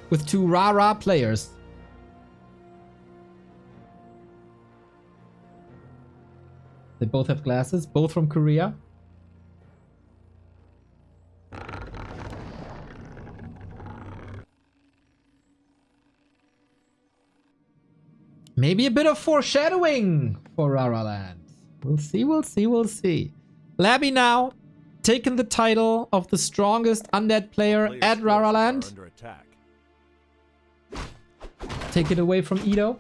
with two rah-rah players. They both have glasses, both from Korea. Maybe a bit of foreshadowing for Rara Land. We'll see, we'll see, we'll see. Labby now taking the title of the strongest undead player at Rara Land. Take it away from Edo.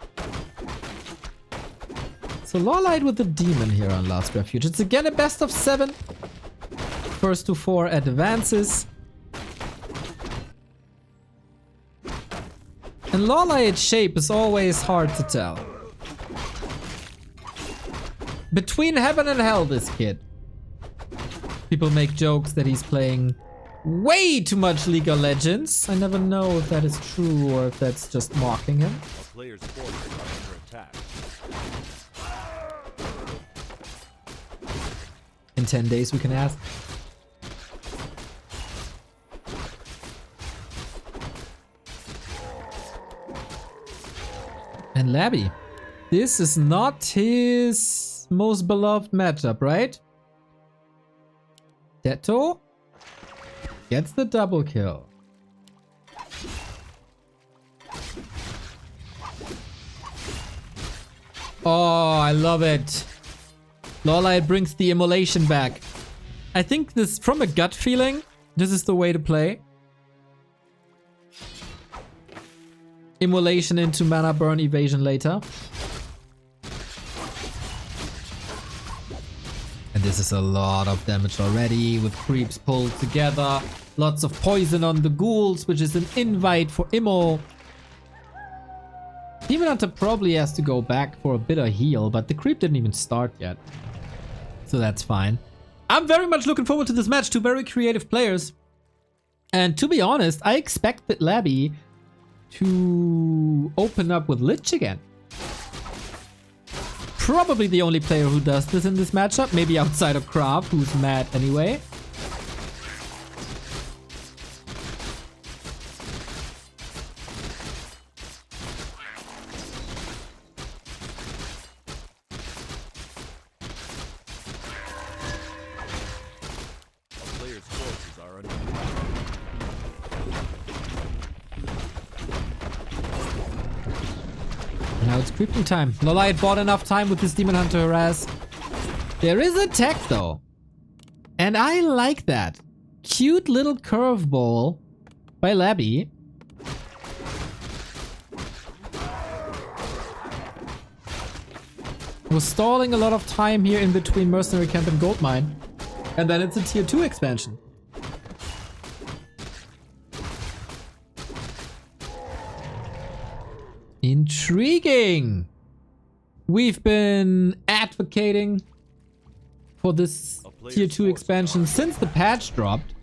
So LawLiet with the demon here on Last Refuge. It's again a best of 7. First to 4 advances. And LawLiet's shape is always hard to tell. Between heaven and hell, this kid. People make jokes that he's playing way too much League of Legends. I never know if that is true or if that's just mocking him. Players' forces are under attack. In 10 days we can ask. And Labby. This is not his most beloved matchup, right? Detto gets the double kill. Oh, I love it. LawLiet brings the immolation back. I think this, from a gut feeling, this is the way to play. Immolation into mana burn evasion later. And this is a lot of damage already with creeps pulled together. Lots of poison on the ghouls, which is an invite for Immo. Demon Hunter probably has to go back for a bit of heal, but the creep didn't even start yet. So that's fine. I'm very much looking forward to this match. Two very creative players. And to be honest, I expected Labby to open up with Lich again. Probably the only player who does this in this matchup. Maybe outside of Krav, who's mad anyway. Now it's creeping time. LawLiet bought enough time with this Demon Hunter harass. There is a tech though. And I like that. Cute little curveball by Labby. Was stalling a lot of time here in between Mercenary Camp and Goldmine. And then it's a tier 2 expansion. Intriguing. We've been advocating for this tier 2 expansion since the patch dropped.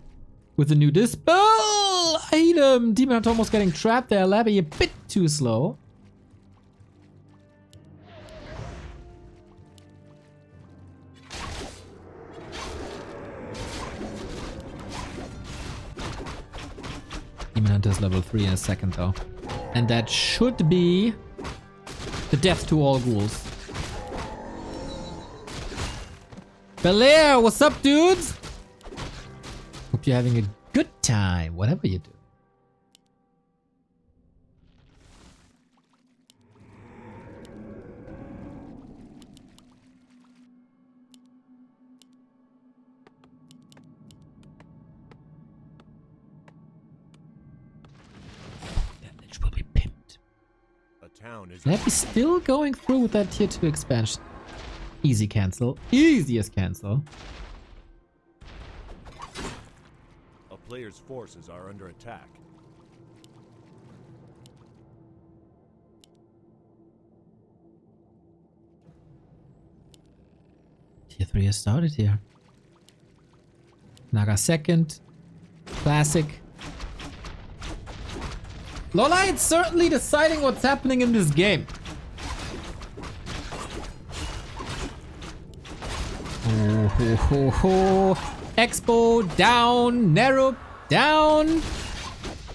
With the new Dispel item. Demon Hunter almost getting trapped there. Labby a bit too slow. Demon Hunter's level 3 in a second though. And that should be the death to all ghouls. Belair, what's up, dudes? Hope you're having a good time, whatever you do. Labby's still going through with that tier 2 expansion. Easy cancel. Easiest cancel. A player's forces are under attack. Tier 3 has started here. Naga second. Classic. LawLiet certainly deciding what's happening in this game. Oh, ho, ho, ho. Expo down, Nerup down.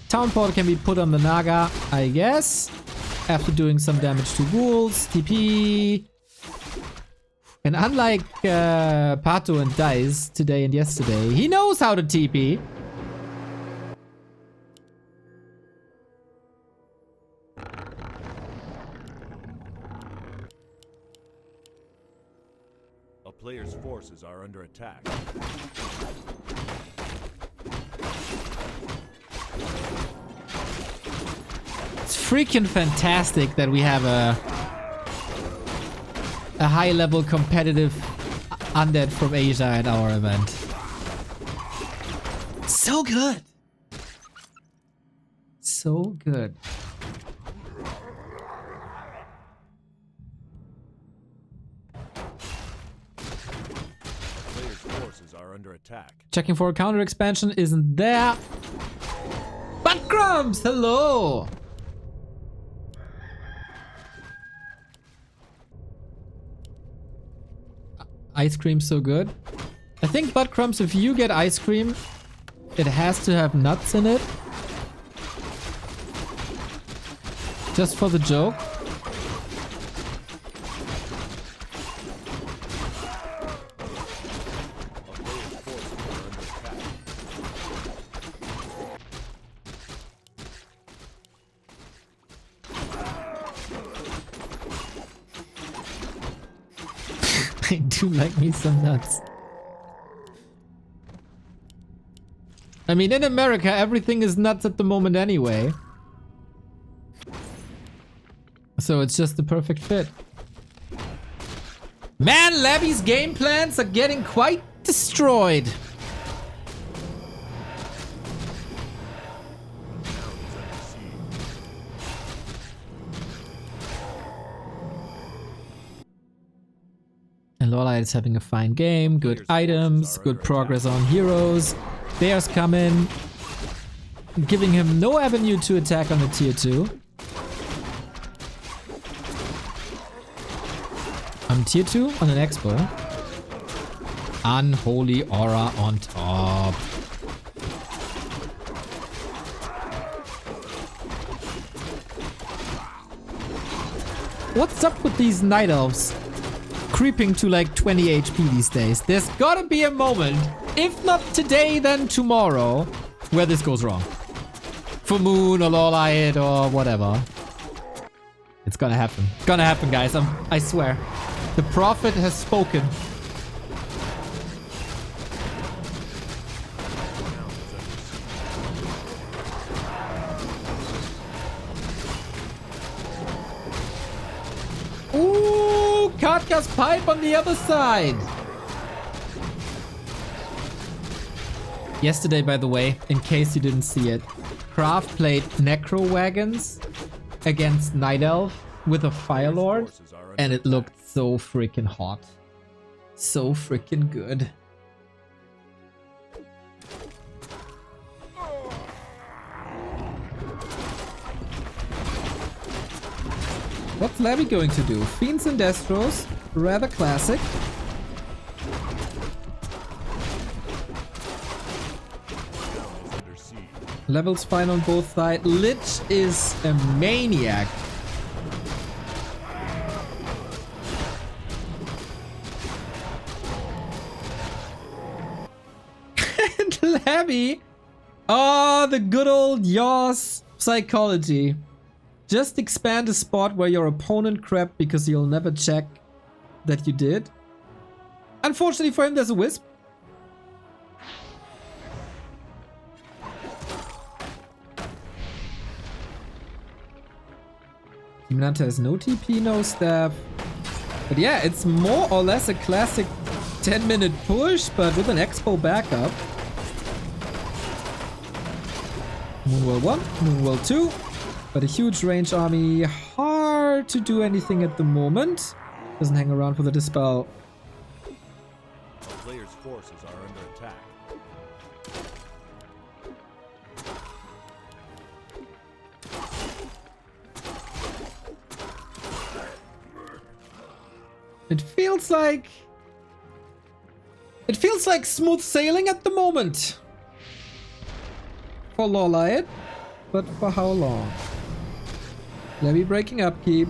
Town Portal can be put on the Naga, I guess. After doing some damage to ghouls. TP. And unlike Pato and Dice today and yesterday, he knows how to TP. A player's forces are under attack. It's freaking fantastic that we have a high-level competitive undead from Asia at our event. So good. So good. Player's forces are under attack. Checking for a counter expansion isn't there. But Crumbs, hello. Ice cream so good. I think Butt Crumbs, if you get ice cream, it has to have nuts in it. Just for the joke. I do like me some nuts. I mean, in America, everything is nuts at the moment anyway. So it's just the perfect fit. Man, Labby's game plans are getting quite destroyed. And LawLiet is having a fine game, good items, good progress on heroes. Bears come in, giving him no avenue to attack on the tier 2. On tier 2 on an expo. Unholy aura on top. What's up with these night elves? Creeping to like 20 HP these days. There's gotta be a moment, if not today, then tomorrow, where this goes wrong. For Moon or LawLiet or whatever. It's gonna happen. It's gonna happen, guys. I swear. The prophet has spoken. Ooh, Katka's pipe on the other side. Yesterday, by the way, in case you didn't see it, Craft played Necro Wagons against Night Elf with a Fire Lord, and it looked so freaking hot. So freaking good. What's Labby going to do? Fiends and Destros, rather classic. Levels fine on both sides. Lich is a maniac. And Labby. Oh, the good old Yaws psychology. Just expand a spot where your opponent crept because you'll never check that you did. Unfortunately for him, there's a wisp. Minanta has no TP, no staff. But yeah, it's more or less a classic 10-minute push, but with an expo backup. Moonwell 1, Moonwell 2. But a huge range army, hard to do anything at the moment. Doesn't hang around for the dispel. The player's forces are under attack. It feels like smooth sailing at the moment for LawLiet. but for how long? Levy breaking upkeep.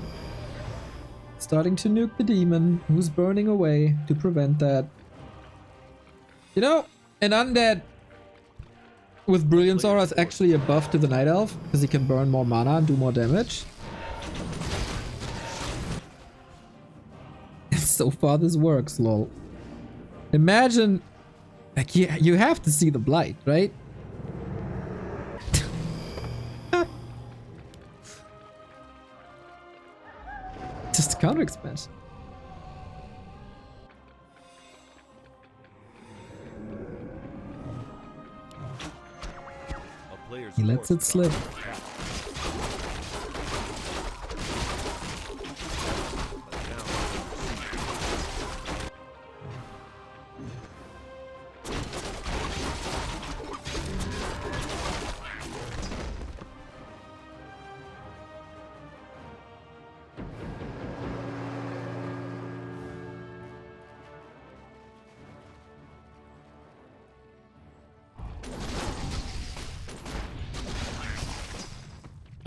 Starting to nuke the demon, who's burning away to prevent that. You know, an undead with Brilliance Aura is actually a buff to the Night Elf, because he can burn more mana and do more damage. So far this works, lol. Imagine, like, you have to see the blight, right? Just a counter expansion. He lets it slip.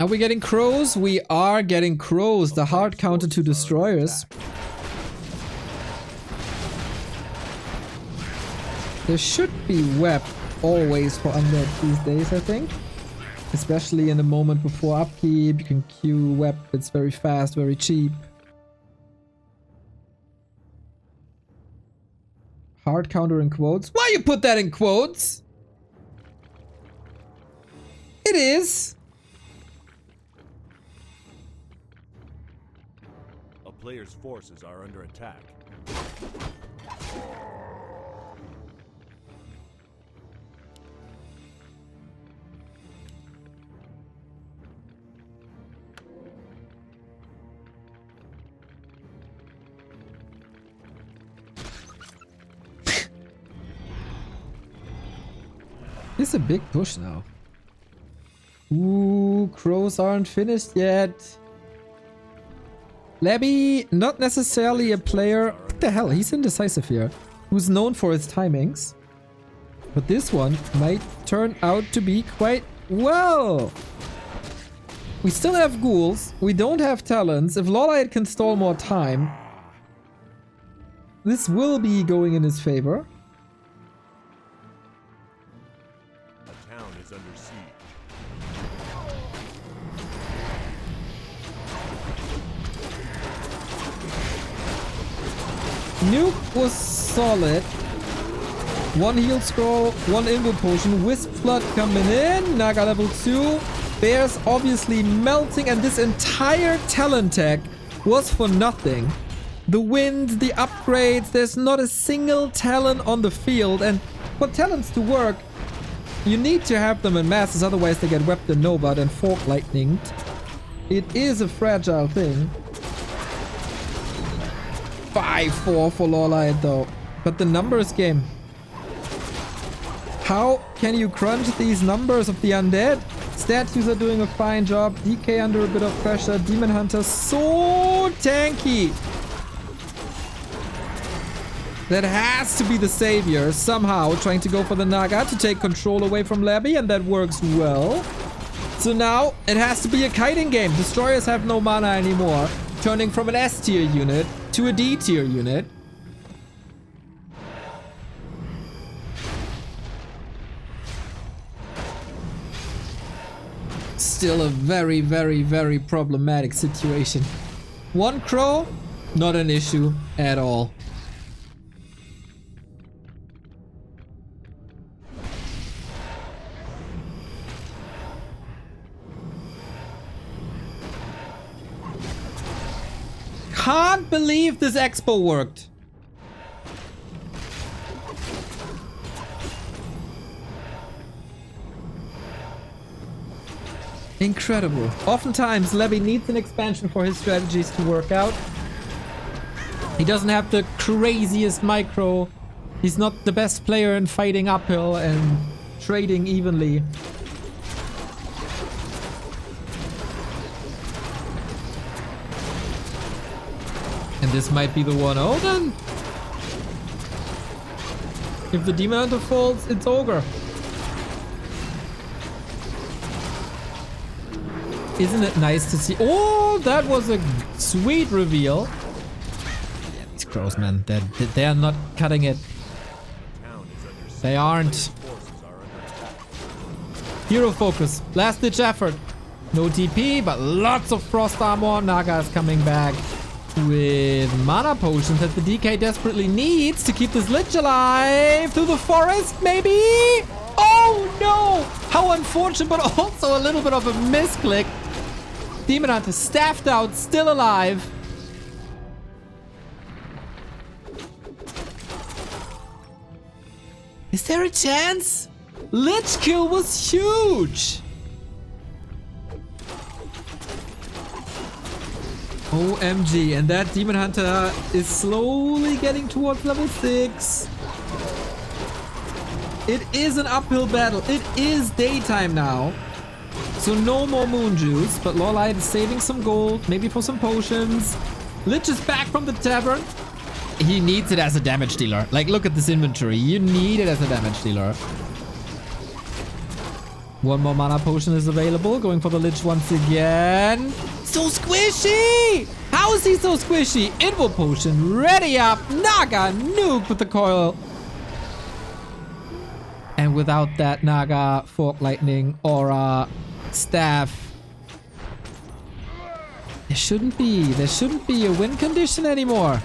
Are we getting crows? We are getting crows. The hard counter to destroyers. There should be web always for undead these days, I think. Especially in the moment before upkeep. You can queue web. It's very fast, very cheap. Hard counter in quotes. Why you put that in quotes? It is. Player's forces are under attack. It's a big push now. Ooh, crows aren't finished yet. Labby, not necessarily a player, what the hell, he's indecisive here, who's known for his timings. But this one might turn out to be quite well. We still have ghouls, we don't have talents. If LawLiet can stall more time, this will be going in his favor. A town is under siege. Nuke was solid. One heal scroll, one invul potion, Wisp Flood coming in, Naga level 2. Bears obviously melting, and this entire talent tech was for nothing. The wind, the upgrades, there's not a single talent on the field, and for talents to work, you need to have them in masses, otherwise they get webbed and Nova and fork lightninged. It is a fragile thing. 5-4 for LawLiet though. But the numbers game. How can you crunch these numbers of the undead? Statues are doing a fine job. DK under a bit of pressure. Demon Hunter so tanky. That has to be the savior somehow, trying to go for the Naga to take control away from Labby, and that works well. So now it has to be a kiting game. Destroyers have no mana anymore, turning from an S tier unit to a D tier unit. Still a very, very, very problematic situation. One crow, not an issue at all. Can't believe this expo worked. Incredible. Oftentimes, Labby needs an expansion for his strategies to work out. He doesn't have the craziest micro. He's not the best player in fighting uphill and trading evenly. And this might be the one. Oh, then. If the Demon Hunter falls, it's ogre. Isn't it nice to see? Oh, that was a sweet reveal. Yeah, these crows, man. They are not cutting it. They aren't. Hero focus. Last ditch effort. No TP, but lots of frost armor. Naga is coming back with mana potions that the DK desperately needs to keep this Lich alive. Through the forest, maybe? Oh no! How unfortunate, but also a little bit of a misclick. Demon Hunter staffed out, still alive. Is there a chance? Lich kill was huge. OMG, and that Demon Hunter is slowly getting towards level 6. It is an uphill battle. It is daytime now. So no more moon juice, but LawLiet is saving some gold, maybe for some potions. Lich is back from the tavern. He needs it as a damage dealer. Like, look at this inventory. You need it as a damage dealer. One more mana potion is available. Going for the Lich once again. So squishy! How is he so squishy? Invo potion ready up. Naga nuke with the coil. And without that Naga, Fork Lightning, Aura, Staff. There shouldn't be a win condition anymore.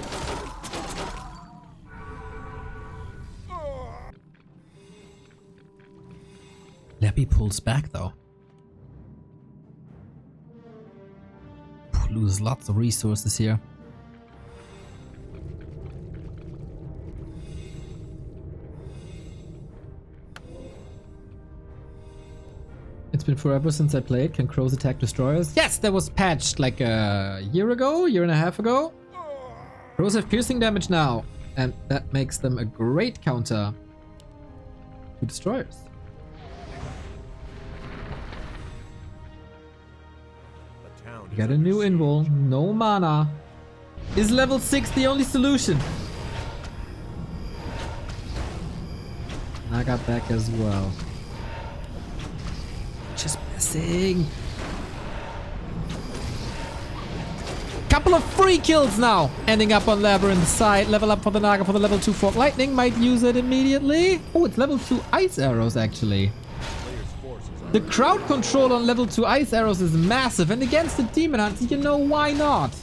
Labby pulls back though. Loses lots of resources here. It's been forever since I played. Can crows attack destroyers? Yes, that was patched like a year and a half ago. Crows have piercing damage now, and that makes them a great counter to destroyers. Got a new invul, no mana. Is level 6 the only solution? I got back as well. Just missing. Couple of free kills now. Ending up on LabyRinth's side. Level up for the Naga for the level 2 Fork Lightning. Might use it immediately. Oh, it's level 2 Ice Arrows actually. The crowd control on level 2 Ice Arrows is massive, and against the Demon Hunter, you know, why not?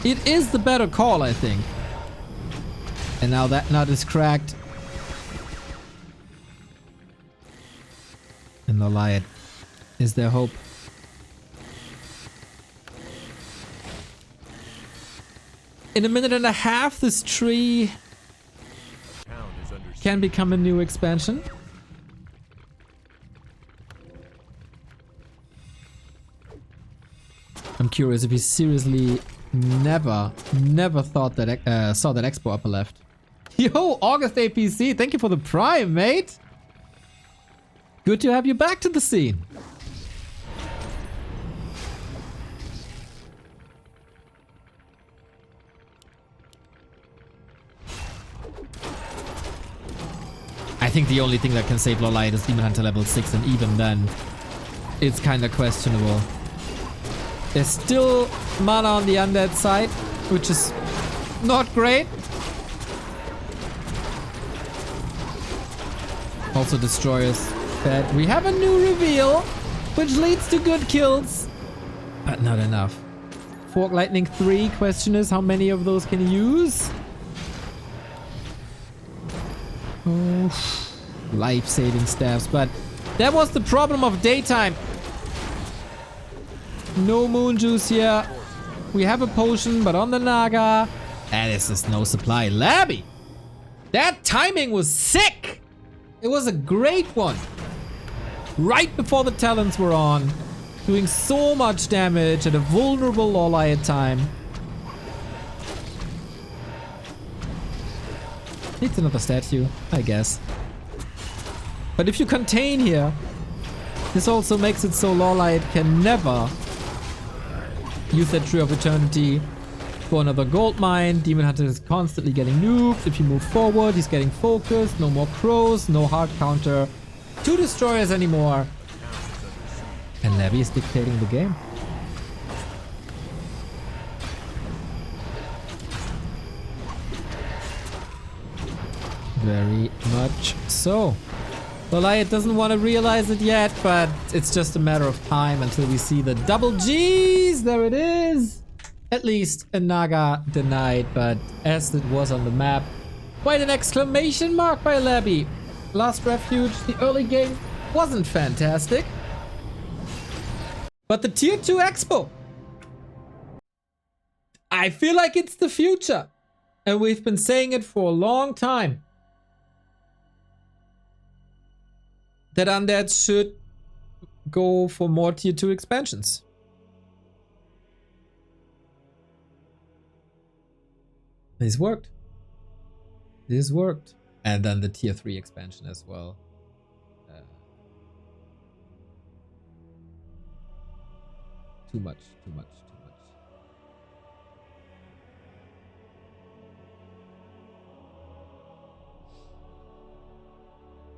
It is the better call, I think. And now that nut is cracked. And LawLiet is their hope. In a minute and a half, this tree can become a new expansion. I'm curious if he seriously never thought that saw that expo upper left. Yo, August APC, thank you for the prime, mate. Good to have you back to the scene. I think the only thing that can save LawLiet is Demon Hunter level 6, and even then, it's kind of questionable. There's still mana on the undead side, which is not great. Also destroyers fed. We have a new reveal, which leads to good kills, but not enough. Fork Lightning 3, question is how many of those can you use? Oh, life-saving staffs, but that was the problem of daytime. No moon juice here. We have a potion, but on the Naga, and this is no supply. Labby! That timing was sick! It was a great one. Right before the talents were on, doing so much damage at a vulnerable LawLiet time. Needs another statue, I guess. But if you contain here, this also makes it so LawLiet can never use that Tree of Eternity for another gold mine. Demon Hunter is constantly getting nuked. If you move forward, he's getting focused. No more crows, no hard counter. 2 destroyers anymore. And Labby is dictating the game. Very much so. LawLiet doesn't want to realize it yet, but it's just a matter of time until we see the double G's. There it is. At least a Naga denied, but as it was on the map, quite an exclamation mark by Labby. Last refuge, the early game wasn't fantastic. But the tier 2 expo, I feel like it's the future. And we've been saying it for a long time. That Undead should go for more tier 2 expansions. This worked. This worked. And then the tier 3 expansion as well. Too much, too much, too much.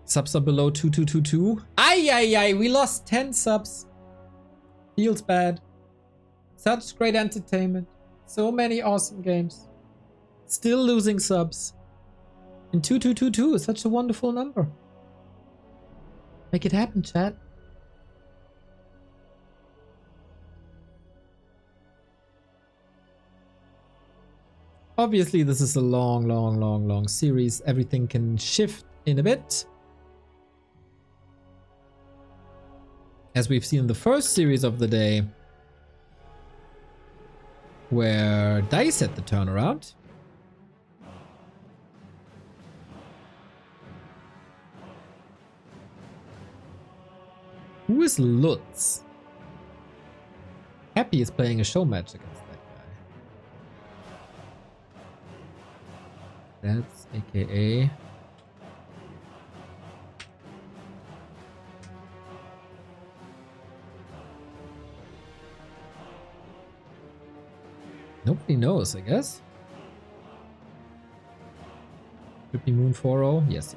Subs are below 2222. Ay, we lost 10 subs. Feels bad. Such great entertainment. So many awesome games. Still losing subs. And 2222 is such a wonderful number. Make it happen, chat. Obviously, this is a long series. Everything can shift in a bit. As we've seen in the first series of the day, where Dice had the turnaround. Who is Lutz? Happy is playing a show match against that guy. That's AKA... Nobody knows, I guess. Could be Moon 4-0. Yes.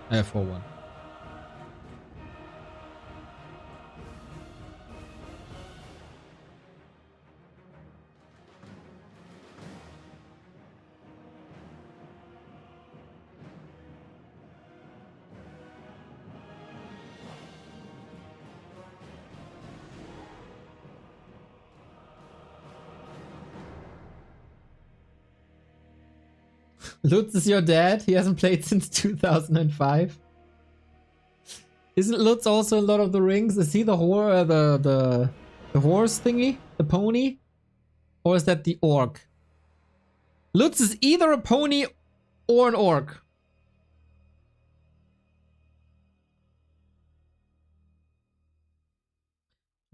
I have 4-1. Lutz is your dad? He hasn't played since 2005. Isn't Lutz also in Lord of the Rings? Is he the the horse thingy? The pony? Or is that the orc? Lutz is either a pony or an orc.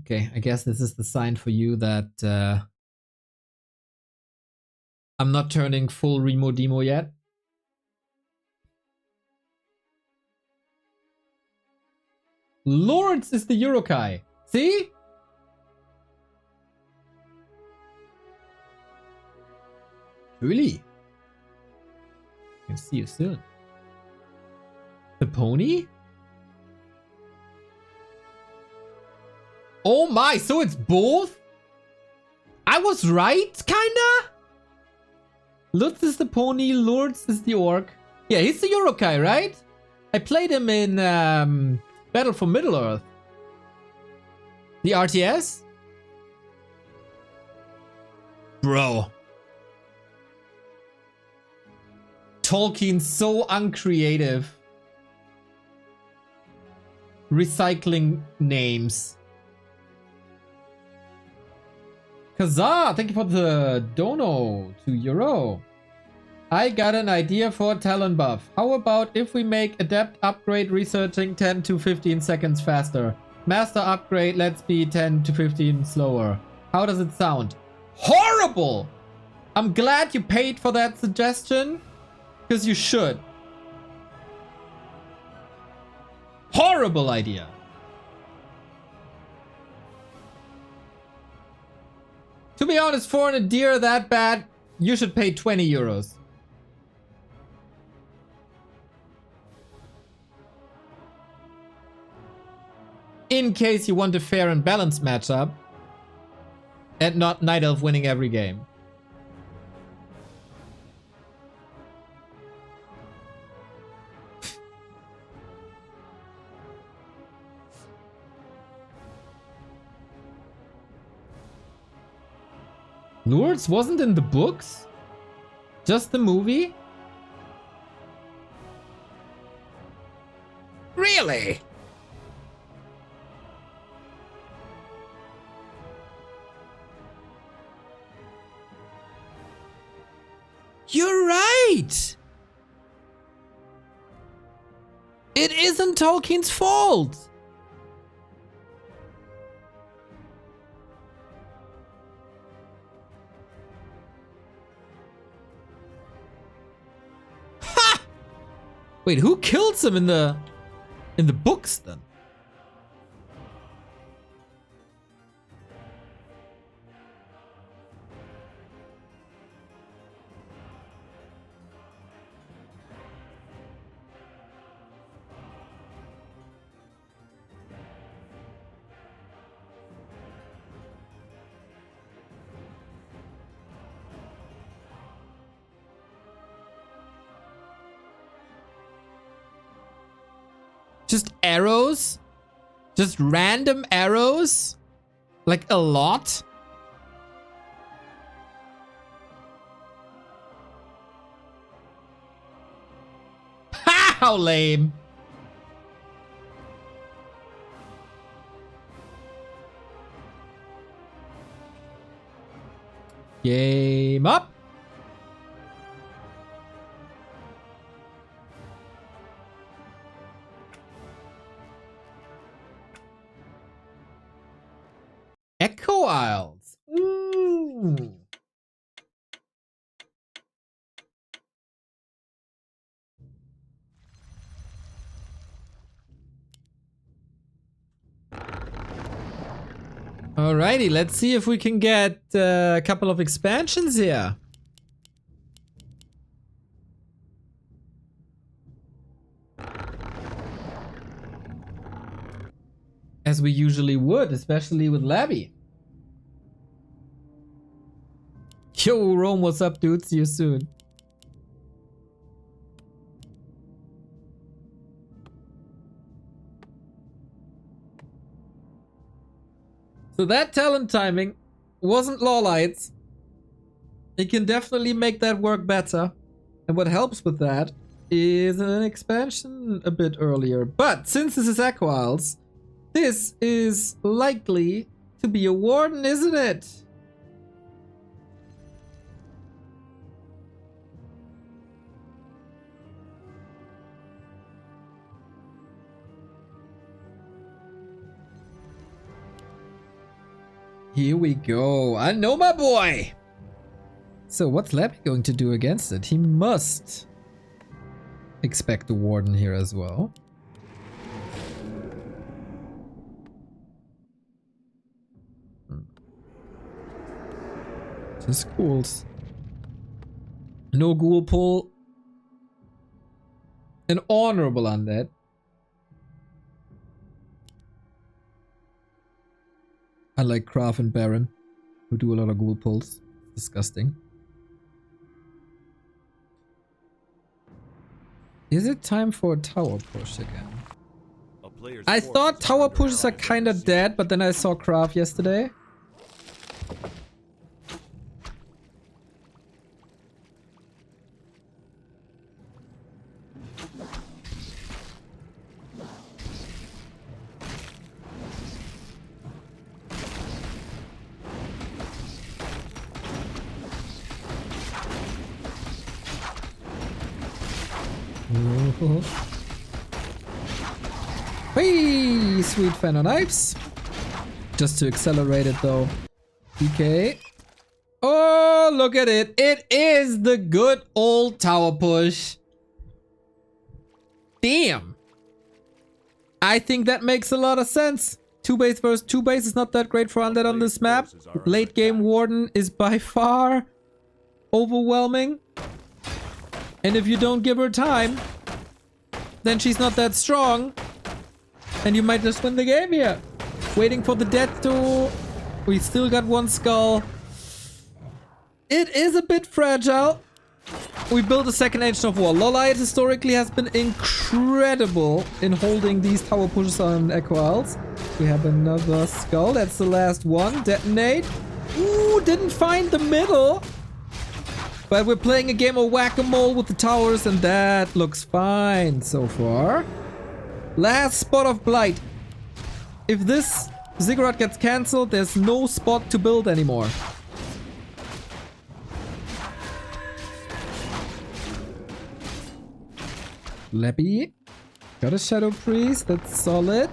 Okay, I guess this is the sign for you that I'm not turning full Remo Demo yet. Lords is the Urukai. See? Really? Can see you soon. The pony? Oh my, so it's both? I was right, kinda? Lutz is the pony, Lourdes is the orc. Yeah, he's the Urukai, right? I played him in Battle for Middle-earth. The RTS? Bro. Tolkien's so uncreative. Recycling names. Kazaa, thank you for the dono, €2. I got an idea for a talent buff. How about if we make adept upgrade researching 10 to 15 seconds faster? Master upgrade, let's be 10 to 15 slower. How does it sound? Horrible! I'm glad you paid for that suggestion, because you should. Horrible idea. To be honest, for an Adir that bad, you should pay €20. in case you want a fair and balanced matchup and not Night Elf winning every game. Lourdes wasn't in the books? Just the movie? Really? You're right! It isn't Tolkien's fault! Ha! Wait, who kills him in the books then? Just arrows? Just random arrows? Like a lot? Ha! How lame. Game up. Echo Isles. Ooh. Alrighty, let's see if we can get a couple of expansions here. As we usually would, especially with Labby. Yo, Rome, what's up, dude? See you soon. So that talent timing wasn't LawLiet's. It can definitely make that work better. And what helps with that is an expansion a bit earlier. But since this is Echo Isles, this is likely to be a warden, isn't it? Here we go. I know my boy. So what's Labby going to do against it? He must expect the warden here as well. Just ghouls. No ghoul pull. An honorable undead. I like Craft and Baron, who do a lot of ghoul pulls. Disgusting. Is it time for a tower push again? I thought tower pushes are kinda dead, but then I saw Craft yesterday. Hey, sweet fan of knives. Just to accelerate it though. PK. Oh, look at it. It is the good old tower push. Damn. I think that makes a lot of sense. 2 base versus 2 base is not that great for undead on this map. Late game warden is by far overwhelming. And if you don't give her time, then she's not that strong. And you might just win the game here. Waiting for the death to... We still got one skull. It is a bit fragile. We built a second Ancient of War. LawLiet historically has been incredible in holding these tower pushes on Echo Isles. We have another skull. That's the last one. Detonate. Ooh, didn't find the middle. But we're playing a game of whack-a-mole with the towers, and that looks fine so far. Last spot of Blight. If this ziggurat gets cancelled, there's no spot to build anymore. Labby. Got a Shadow Priest. That's solid.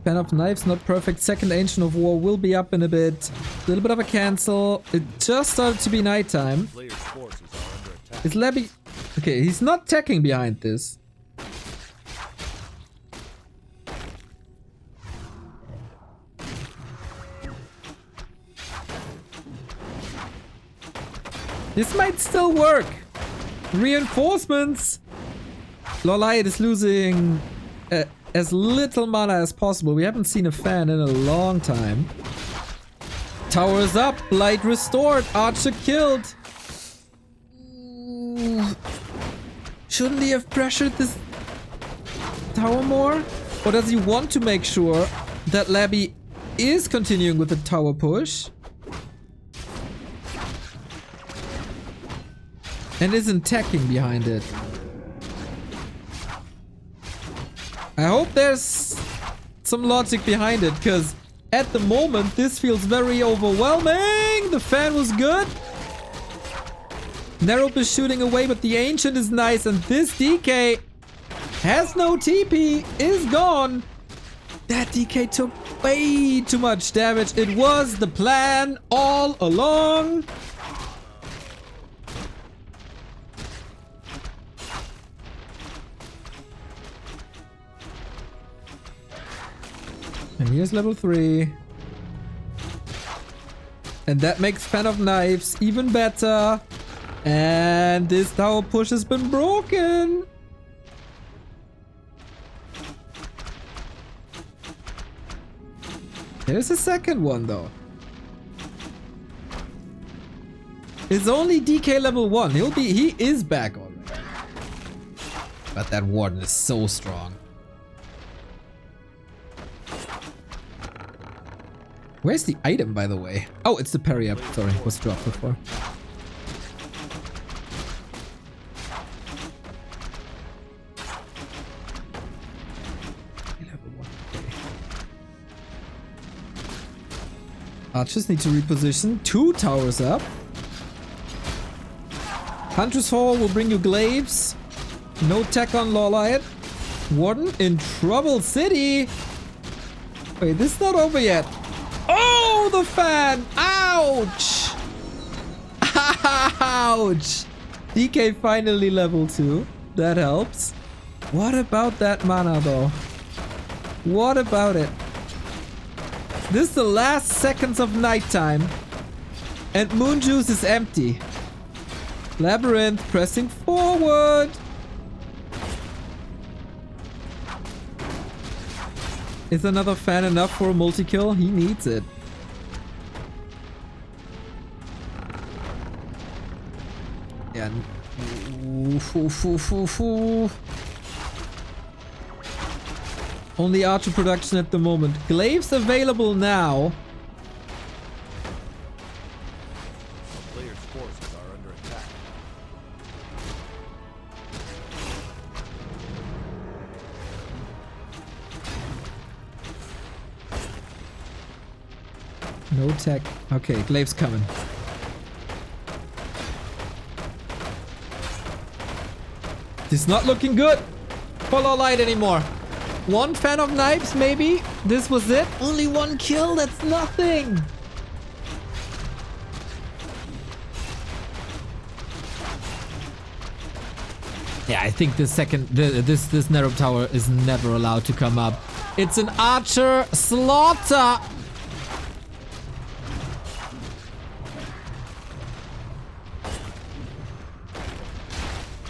Fan of Knives, not perfect. Second Ancient of War will be up in a bit. A little bit of a cancel. It just started to be nighttime. Is Labby... Okay, he's not teching behind this. This might still work. Reinforcements. LawLiet is losing as little mana as possible. We haven't seen a fan in a long time. Towers up. Blight restored. Archer killed. Ooh. Shouldn't he have pressured this tower more? Or does he want to make sure that Labby is continuing with the tower push? And isn't teching behind it? I hope there's some logic behind it, because at the moment this feels very overwhelming. The fan was good. Nerope is shooting away, but the Ancient is nice, and this DK has no TP, is gone. That DK took way too much damage. It was the plan all along. And here's level 3. And that makes Fan of Knives even better. And this tower push has been broken. There's a second one though. It's only DK level 1. He is back already. But that Warden is so strong. Where's the item, by the way? Oh, it's the parry up. Sorry, it was dropped before. Archers need to reposition. 2 towers up. Hunter's Hall will bring you glaives. No tech on LawLiet. Warden in Trouble City. Wait, this is not over yet. Oh, the fan! Ouch! Ouch! DK finally level 2. That helps. What about that mana though? What about it? This is the last seconds of nighttime. And Moon Juice is empty. LabyRinth pressing forward. Is another fan enough for a multi-kill? He needs it. Yeah. Only Archer production at the moment. Glaives available now. Players' forces are under attack. No tech. Okay, glaives coming. It's not looking good for LawLiet anymore. 1 fan of knives, maybe? This was it? Only 1 kill? That's nothing! Yeah, I think the second... This narrow tower is never allowed to come up. It's an archer slaughter!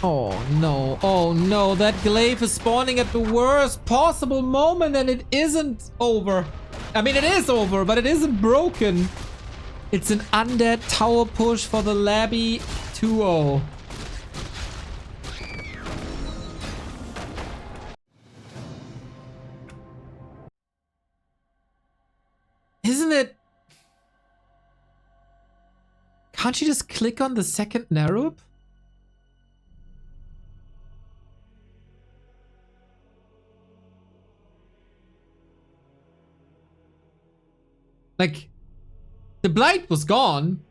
Oh no, that glaive is spawning at the worst possible moment and it isn't over. I mean, it is over, but it isn't broken. It's an undead tower push for the Labby 2-0. Isn't it? Can't you just click on the second Narub? Like, the blight was gone.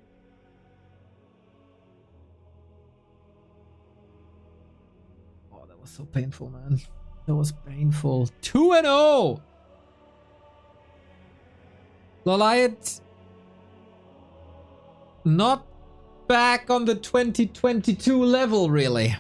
Oh, that was so painful, man. That was painful. 2-0! LawLiet not back on the 2022 level, really.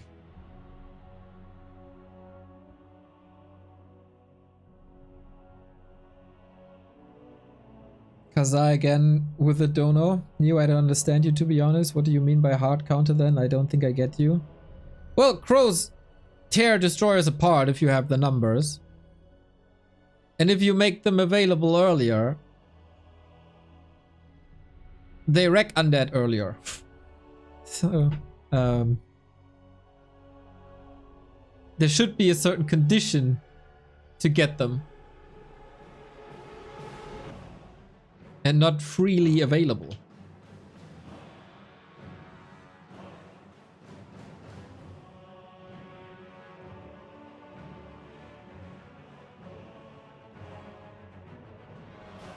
Kazai again with the dono. New, I don't understand you, to be honest. What do you mean by hard counter then? I don't think I get you. Well, crows tear destroyers apart if you have the numbers. And if you make them available earlier, they wreck undead earlier. So, there should be a certain condition to get them. And not freely available.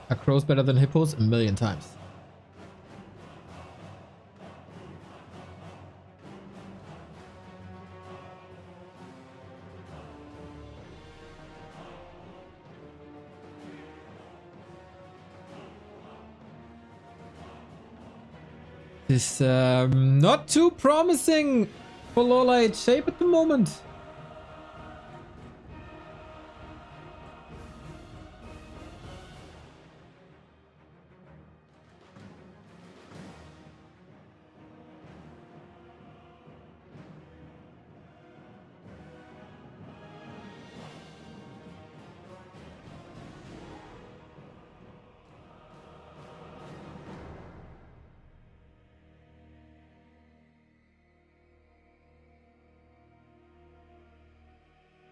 Are crows better than hippos? A million times. This not too promising for LawLiet shape at the moment.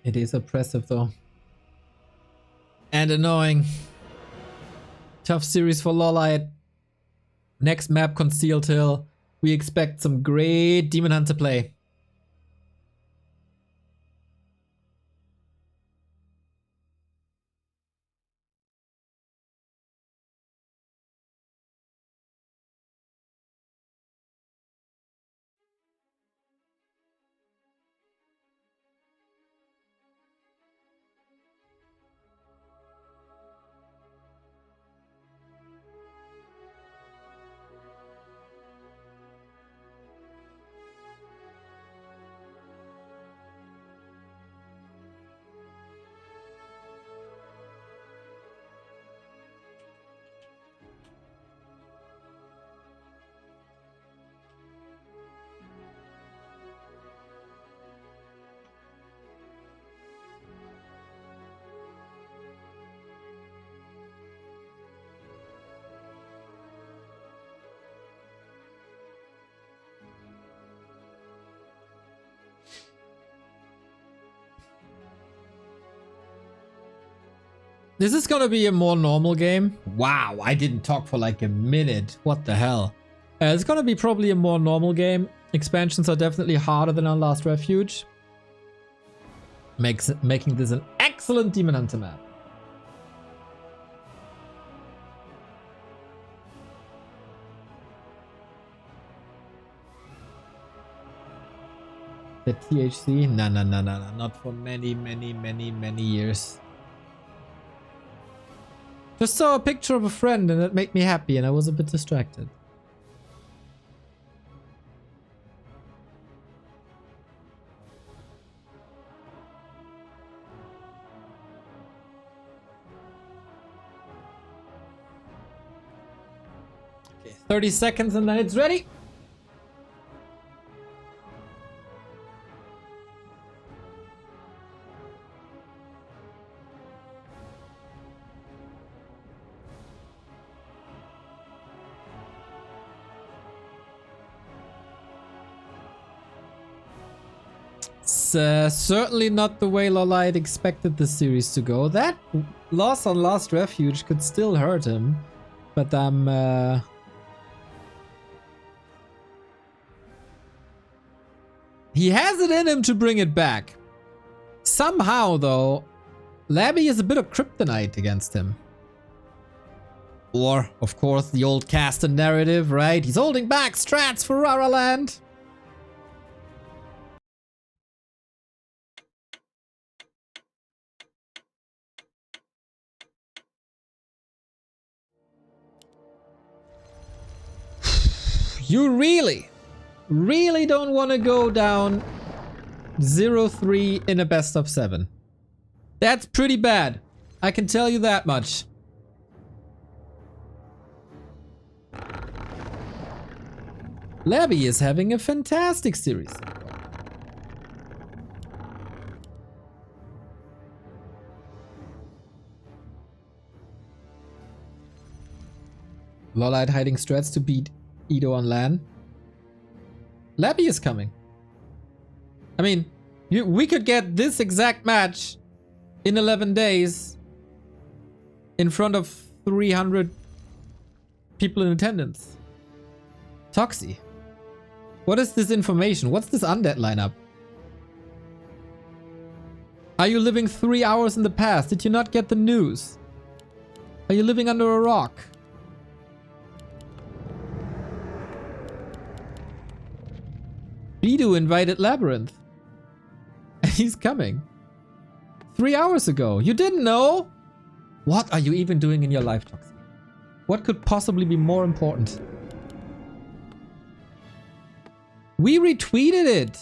It is oppressive though. And annoying. Tough series for LawLiet. Next map, Concealed Hill. We expect some great Demon Hunter play. This is gonna be a more normal game. Wow, I didn't talk for like a minute. What the hell? It's gonna be probably a more normal game. Expansions are definitely harder than our last refuge. Making this an excellent Demon Hunter map. The THC? No, not for many years. Just saw a picture of a friend and it made me happy and I was a bit distracted. Okay, 30 seconds and then it's ready. certainly not the way LawLiet expected the series to go. That loss on Last Refuge could still hurt him, but he has it in him to bring it back. Somehow, though, Labby is a bit of kryptonite against him. Or, of course, the old caster narrative, right? He's holding back strats for Raraland. You really don't want to go down 0-3 in a best of 7. That's pretty bad. I can tell you that much. Labby is having a fantastic series. LawLiet hiding strats to beat Edo on LAN. Labby is coming. I mean, we could get this exact match in 11 days in front of 300 people in attendance. Toxie. What is this information? What's this undead lineup? Are you living 3 hours in the past? Did you not get the news? Are you living under a rock? Bidu invited LabyRinth. He's coming. 3 hours ago. You didn't know? What are you even doing in your life, Toxie? What could possibly be more important? We retweeted it.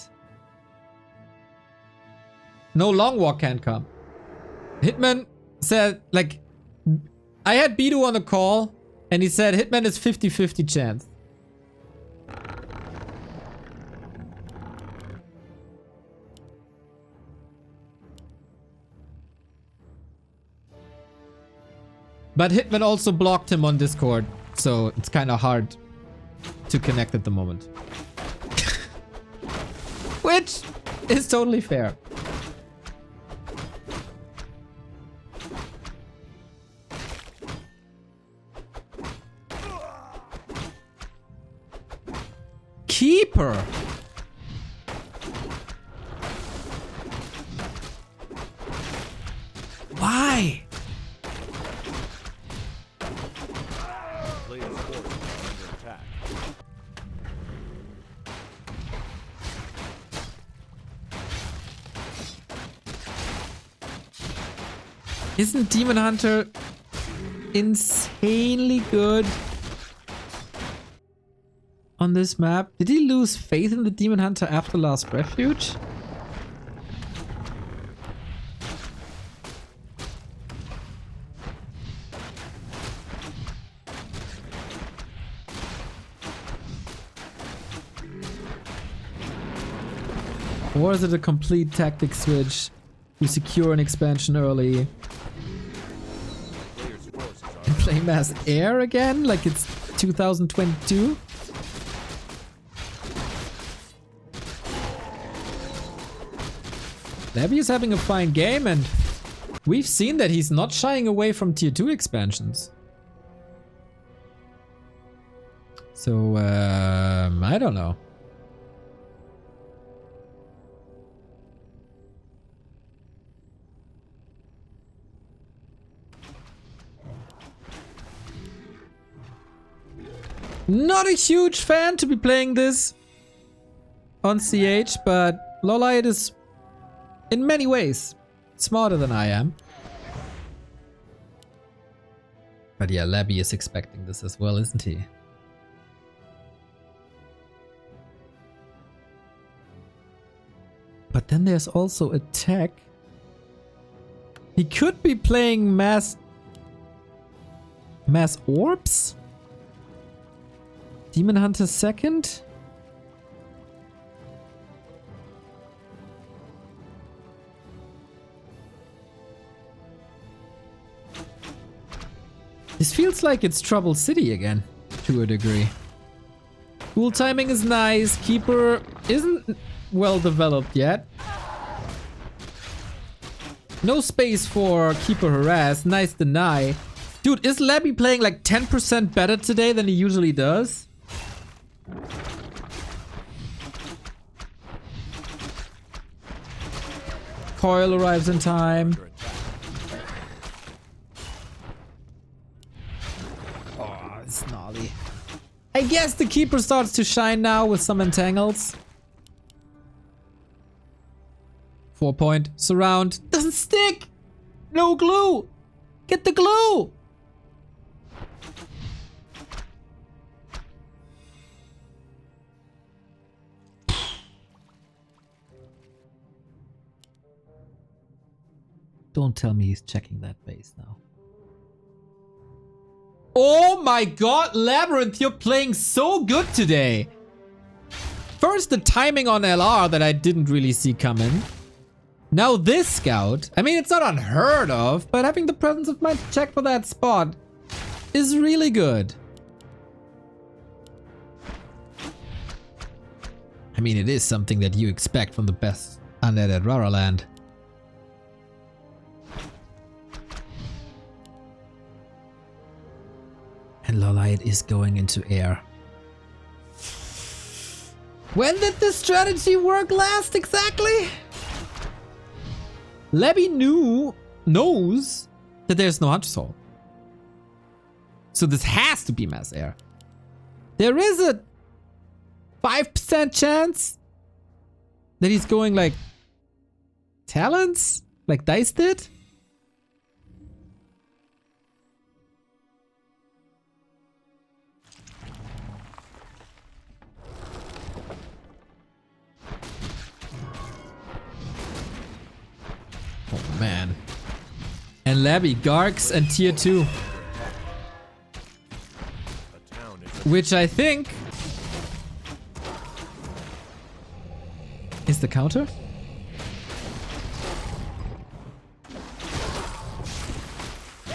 No, Long Walk can't come. Hitman said, like, I had Bidu on the call and he said Hitman is 50-50 chance. But Hitman also blocked him on Discord, so it's kind of hard to connect at the moment. Which is totally fair. Keeper. Why? Isn't Demon Hunter insanely good on this map? Did he lose faith in the Demon Hunter after Last Refuge? Or is it a complete tactic switch to secure an expansion early? And play Mass Air again? Like it's 2022? Labby is having a fine game and we've seen that he's not shying away from tier 2 expansions. So, I don't know. Not a huge fan to be playing this on CH, but LawLiet is in many ways smarter than I am. But yeah, Labby is expecting this as well, isn't he? But then there's also a tech. He could be playing mass orbs? Demon Hunter second? This feels like it's Trouble City again, to a degree. Cool timing is nice. Keeper isn't well developed yet. No space for Keeper Harass. Nice deny. Dude, is Labby playing like 10% better today than he usually does? Coil arrives in time. Oh, it's gnarly. I guess the Keeper starts to shine now with some entangles. 4-point surround. Doesn't stick! No glue! Get the glue! Don't tell me he's checking that base now. Oh my god, LabyRinth, you're playing so good today! First, the timing on LR that I didn't really see coming. Now this scout. I mean, it's not unheard of, but having the presence of mind to check for that spot is really good. I mean, it is something that you expect from the best undead at Rara Land. And LawLiet is going into air. When did this strategy work last exactly? Labby knows that there's no Hunter Soul. So this has to be mass air. There is a 5% chance that he's going like talents? Like Dice did? Oh man. And Labby Garks and tier 2. Which I think is the counter.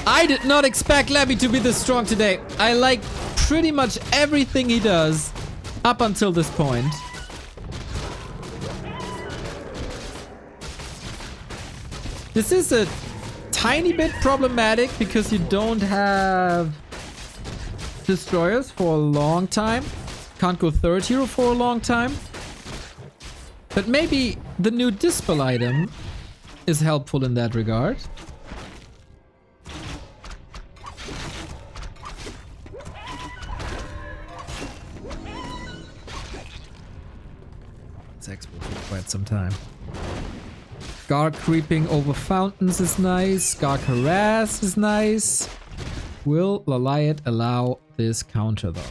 I did not expect Labby to be this strong today. I like pretty much everything he does up until this point. This is a tiny bit problematic because you don't have destroyers for a long time. Can't go third hero for a long time. But maybe the new Dispel item is helpful in that regard. It's expo for quite some time. Garg creeping over fountains is nice. Garg harass is nice. Will LawLiet allow this counter though?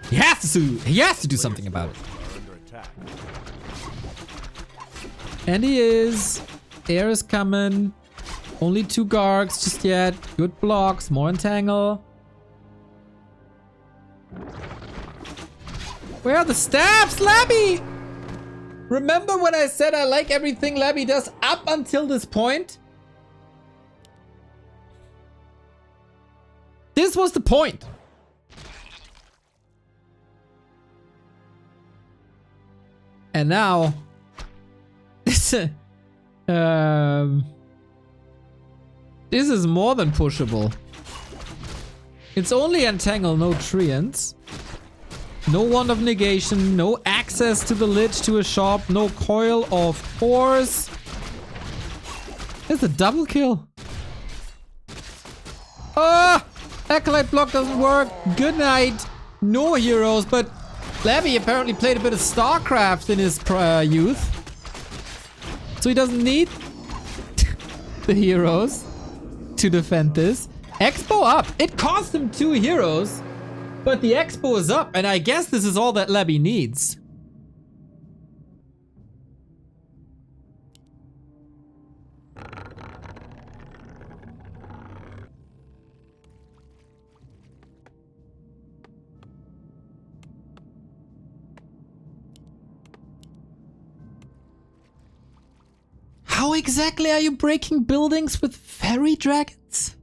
He has to do something about it. And he is. Air is coming. Only 2 Gargs just yet. Good blocks. More entangle. Where are the stabs, Labby? Remember when I said I like everything Labby does up until this point? This was the point. And now, this is more than pushable. It's only entangle, no treants. No Wand of Negation, no access to the Lich to a shop, no Coil of Force. It's a double kill. Ah! Acolyte block doesn't work. Good night. No heroes, but Labby apparently played a bit of StarCraft in his youth. So he doesn't need the heroes to defend this. Expo up. It cost him 2 heroes. But the expo is up, and I guess this is all that Labby needs. How exactly are you breaking buildings with fairy dragons?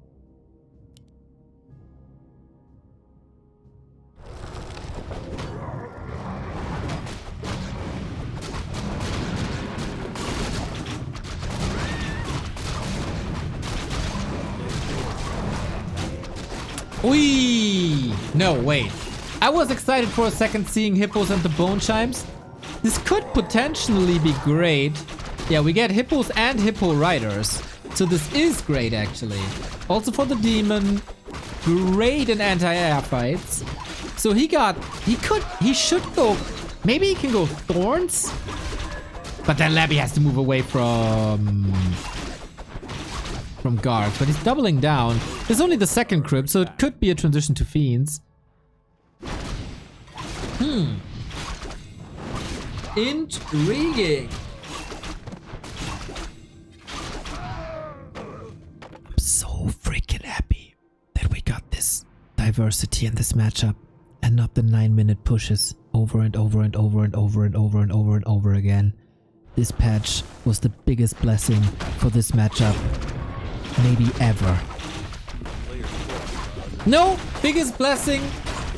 Ui! No, wait. I was excited for a second seeing hippos and the bone chimes. This could potentially be great. Yeah, we get hippos and hippo riders. So this is great, actually. Also for the demon. Great in anti-air fights. So he should go, maybe he can go thorns? But then Labby has to move away from guards. But he's doubling down. It's only the second crypt, so it could be a transition to fiends. Intriguing. I'm so freaking happy that we got this diversity in this matchup and not the 9-minute pushes over and over and over and over and over and over and over again. This patch was the biggest blessing for this matchup maybe ever. No, biggest blessing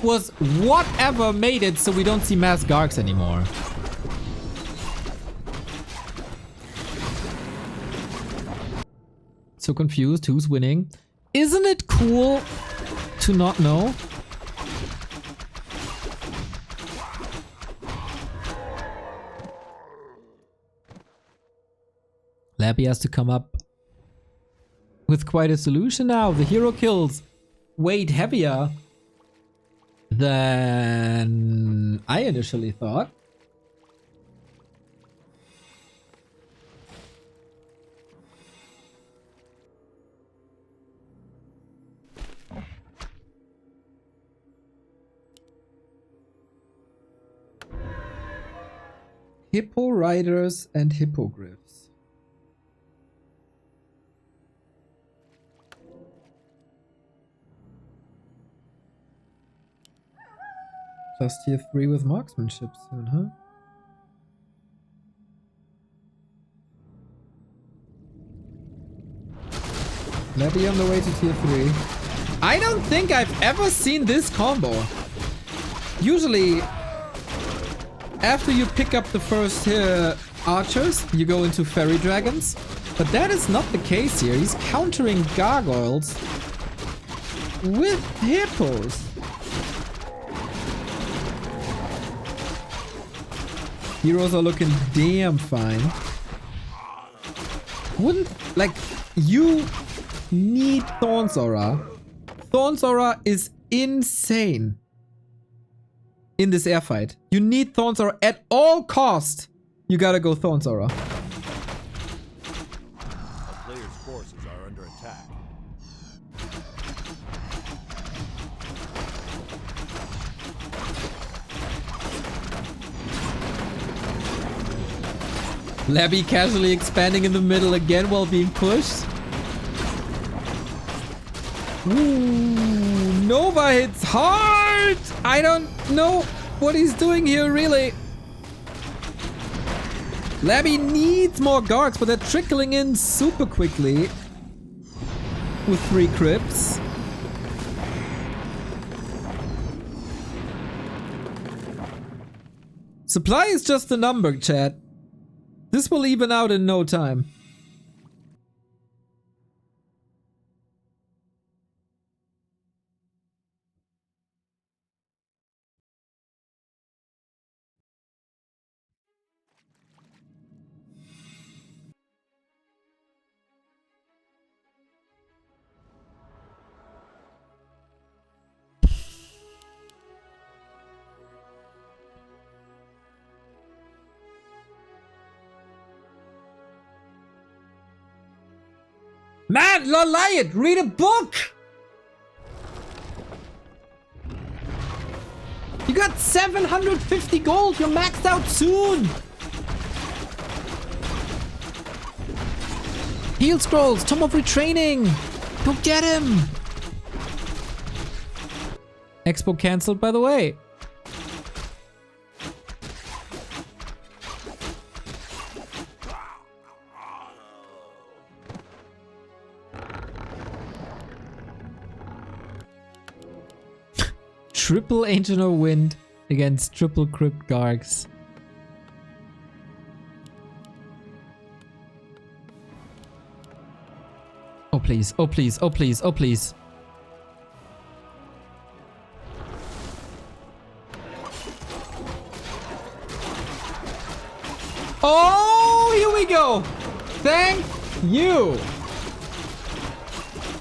was whatever made it so we don't see mass Gargs anymore. So confused, who's winning? Isn't it cool to not know? Labby has to come up with quite a solution now. The hero kills weighed heavier than I initially thought. Hippo riders and hippogriffs. Just tier 3 with marksmanship soon, huh? Labby on the way to tier 3. I don't think I've ever seen this combo. Usually, after you pick up the first archers, you go into fairy dragons. But that is not the case here. He's countering gargoyles with hippos. Heroes are looking damn fine. You need Thorn's Aura. Thorn's Aura is insane in this air fight. You need Thorn's Aura at all cost. You gotta go Thorn's Aura. A player's forces are under attack. Labby casually expanding in the middle again while being pushed. Ooh, Nova hits hard! I don't know what he's doing here, really. Labby needs more Gargs, but they're trickling in super quickly with 3 crypts. Supply is just a number, chat. This will even out in no time. Man, LawLiet, read a book! You got 750 gold, you're maxed out soon! Heal scrolls, Tome of Retraining! Go get him! Expo cancelled, by the way. Triple Ancient of Wind against triple Crypt Gargs. Oh please, oh please, oh please, oh please. Oh, here we go. Thank you.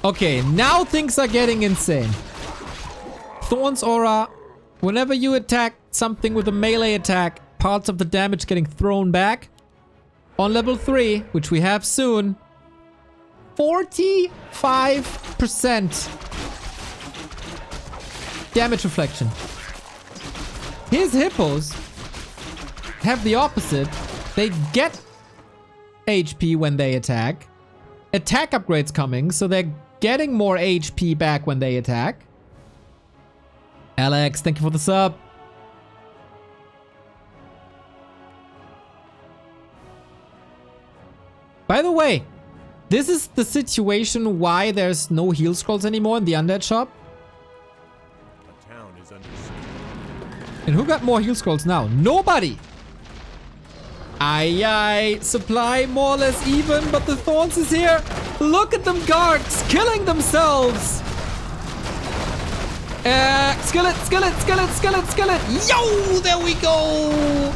Okay, now things are getting insane. Thorn's aura. Whenever you attack something with a melee attack, parts of the damage getting thrown back. On level 3, which we have soon, 45% damage reflection. His hippos have the opposite. They get HP when they attack. Attack upgrades coming, so they're getting more HP back when they attack. Alex, thank you for the sub. By the way, this is the situation why there's no heal scrolls anymore in the undead shop. A town is under siege. And who got more heal scrolls now? Nobody! Aye aye, supply more or less even, but the Thorns is here. Look at them Gargs killing themselves. Skillet. Yo, there we go.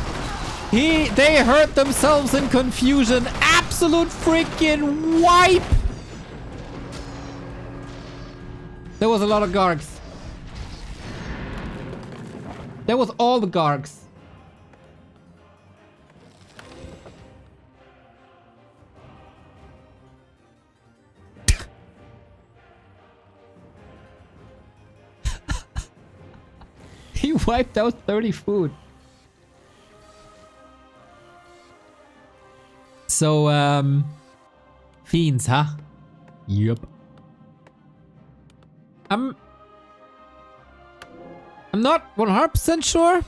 They hurt themselves in confusion. Absolute freaking wipe. There was a lot of Gargs. That was all the Gargs. He wiped out 30 food. So, fiends, huh? Yep. I'm not 100% sure.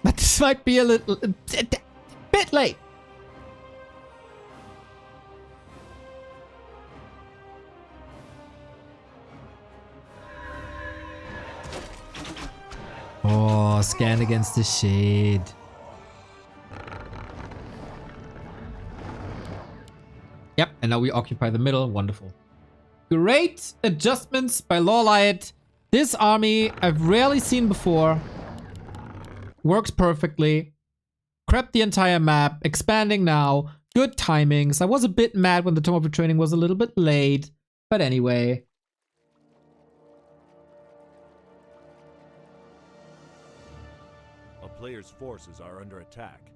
But this might be a bit late. Oh, scan against the shade. Yep, and now we occupy the middle. Wonderful. Great adjustments by LawLiet. This army I've rarely seen before. Works perfectly. Crept the entire map. Expanding now. Good timings. I was a bit mad when the Tome of Retraining was a little bit late. But anyway. A player's forces are under attack.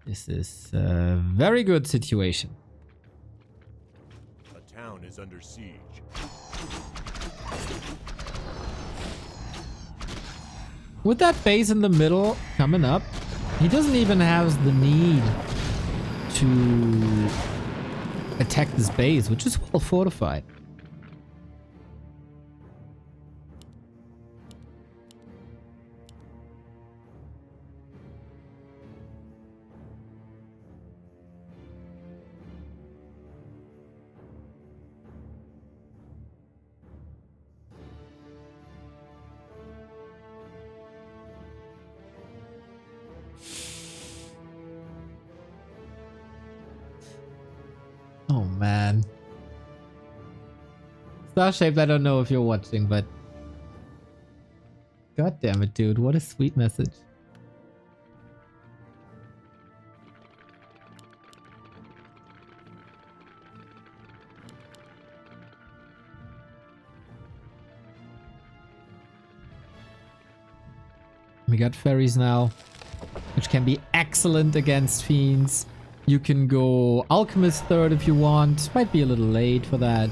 This is a very good situation. A town is under siege. With that base in the middle coming up, he doesn't even have the need to attack this base, which is well fortified. Oh man. Starshaped, I don't know if you're watching, but god damn it, dude, what a sweet message. We got fairies now, which can be excellent against fiends. You can go Alchemist third if you want. Might be a little late for that.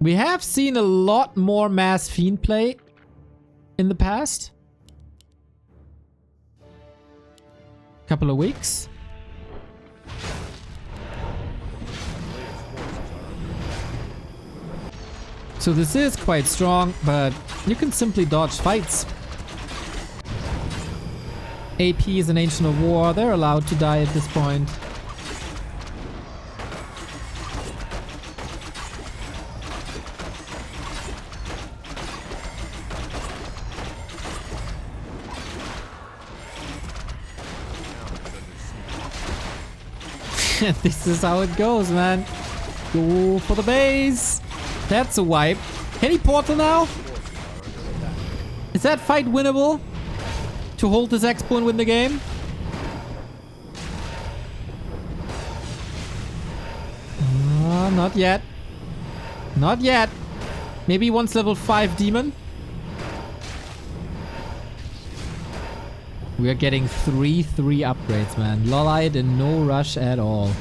We have seen a lot more mass fiend play in the past couple of weeks. So this is quite strong, but you can simply dodge fights. AP is an Ancient of War. They're allowed to die at this point. This is how it goes, man. Go for the base. That's a wipe. Can he portal now? Is that fight winnable? To hold this expo and win the game? Not yet. Not yet. Maybe once level 5 demon. We are getting 3 upgrades, man. LawLiet in no rush at all.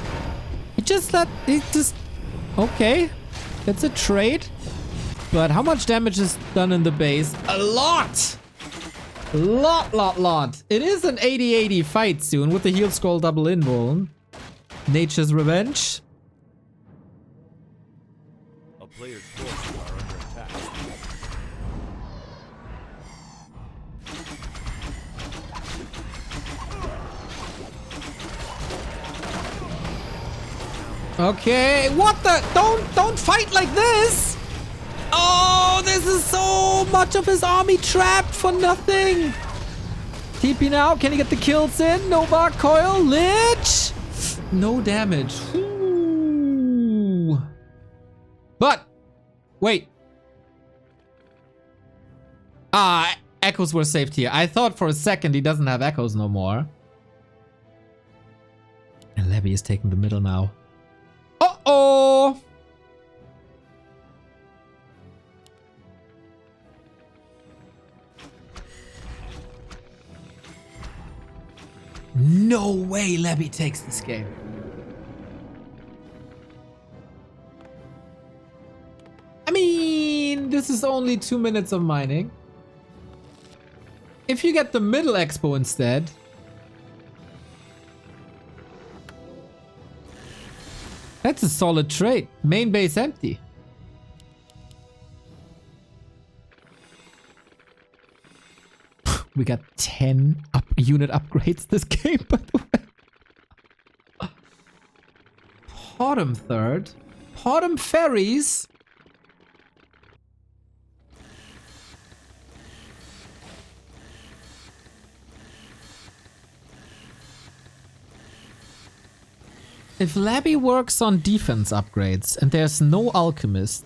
It just... Okay. That's a trade. But how much damage is done in the base? A lot! Lot. It is an 80-80 fight soon with the heal scroll double invuln. Nature's Revenge. A player's forces are under attack. Okay, what the? Don't fight like this! Oh, this is so much of his army trapped for nothing. TP now, can he get the kills in? Nova, Coil, Lich! No damage. Ooh. But, wait. Echoes were saved here. I thought for a second he doesn't have echoes no more. And Labby is taking the middle now. Uh-oh! No way Labby takes this game. I mean, this is only 2 minutes of mining. If you get the middle expo instead... That's a solid trade. Main base empty. We got 10 unit upgrades this game, by the way. Bottom third. Bottom ferries. If Labby works on defense upgrades and there's no alchemist,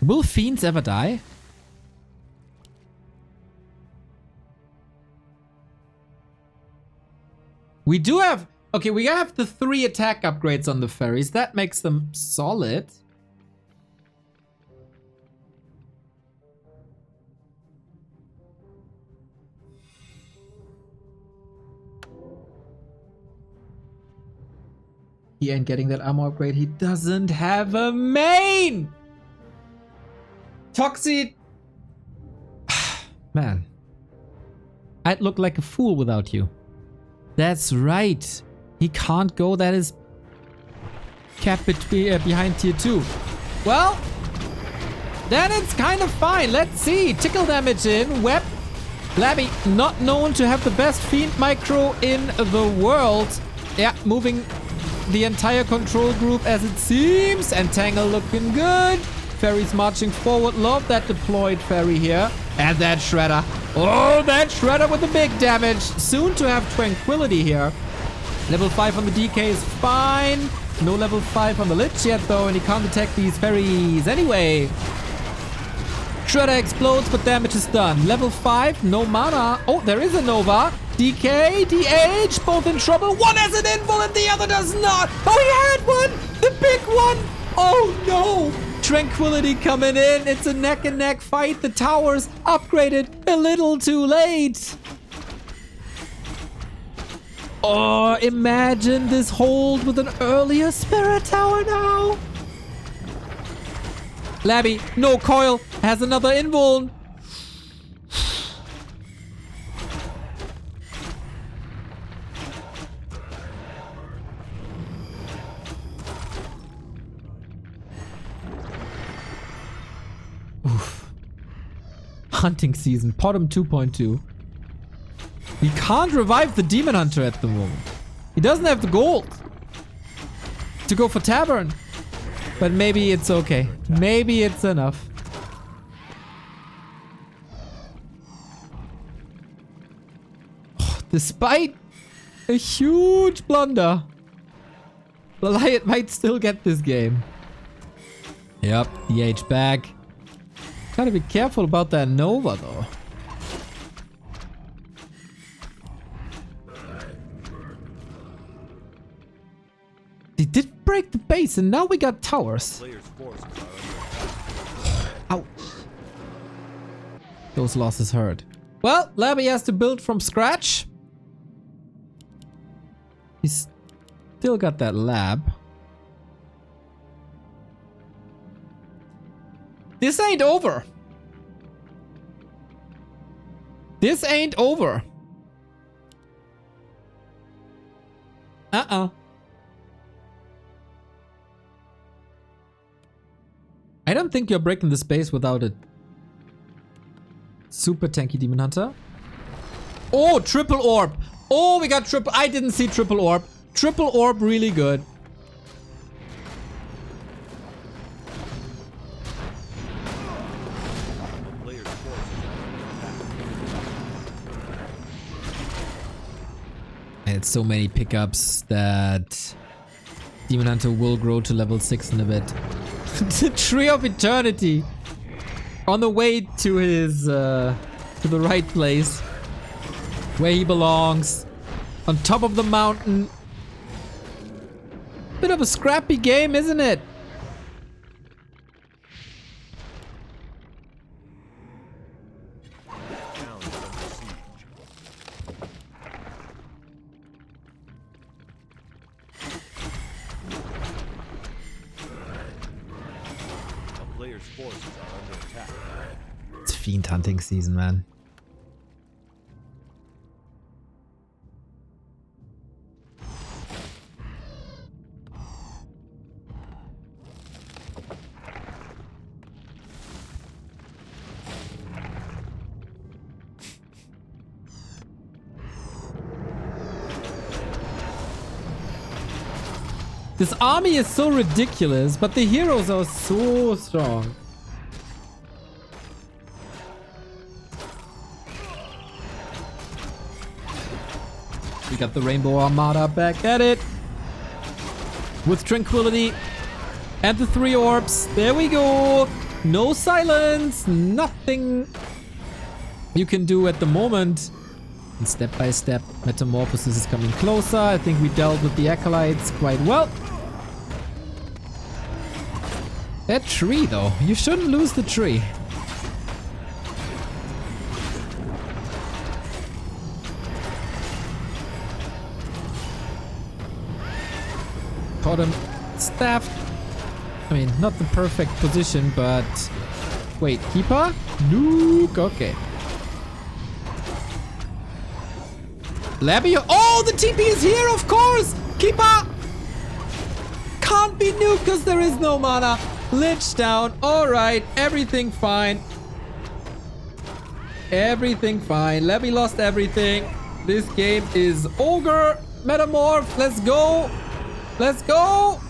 will fiends ever die? We do have... Okay, we have the 3 attack upgrades on the ferries. That makes them solid. He ain't getting that armor upgrade. He doesn't have a main! Toxie... Man. I'd look like a fool without you. That's right. He can't go. That is capped behind tier 2. Well, then it's kind of fine. Let's see. Tickle damage in. Web. Labby, not known to have the best fiend micro in the world. Yeah, moving the entire control group as it seems. And Tangle looking good. Ferry's marching forward. Love that deployed ferry here. And that Shredder. Oh, that Shredder with the big damage. Soon to have Tranquility here. Level 5 on the DK is fine. No level 5 on the Lich yet though, and he can't attack these ferries anyway. Shredder explodes, but damage is done. Level 5, no mana. Oh, there is a Nova. DK, DH, both in trouble. One has an invul and the other does not. Oh, he had one. The big one. Oh, no. Tranquility coming in. It's a neck and neck fight. The towers upgraded a little too late. Oh, imagine this hold with an earlier spirit tower now. Labby, no coil, has another invuln. Oof. Hunting season, bottom 2.2. He can't revive the Demon Hunter at the moment. He doesn't have the gold to go for Tavern. But maybe it's okay. Maybe it's enough. Oh, despite a huge blunder, LawLiet might still get this game. Yep, the H back. Gotta be careful about that Nova though. They did break the base and now we got towers. Players' forces are under attack. Ouch. Those losses hurt. Well, Labby has to build from scratch. He's still got that lab. This ain't over. This ain't over. Uh-uh. I don't think you're breaking the space without a super tanky Demon Hunter. Oh, triple orb. Oh, we got triple. I didn't see triple orb. Triple orb, really good. Players' forces are under attack. And it's so many pickups that Demon Hunter will grow to level 6 in a bit. The Tree of Eternity. On the way to his, to the right place. Where he belongs. On top of the mountain. Bit of a scrappy game, isn't it? Town is under siege. A player's forces are under attack. It's fiend hunting season, man. This army is so ridiculous, but the heroes are so strong. We got the Rainbow Armada back at it. With Tranquility. And the 3 orbs. There we go. No silence. Nothing you can do at the moment. And step by step, Metamorphosis is coming closer. I think we dealt with the Acolytes quite well. That tree, though. You shouldn't lose the tree. Caught him. Staffed. I mean, not the perfect position, but... Wait, Keeper? Nuke. Okay. Labby. Oh, the TP is here, of course! Keeper! Can't be nuked because there is no mana. Lich down. Alright, everything fine. Everything fine. Labby lost everything. This game is ogre. Metamorph. Let's go. Let's go.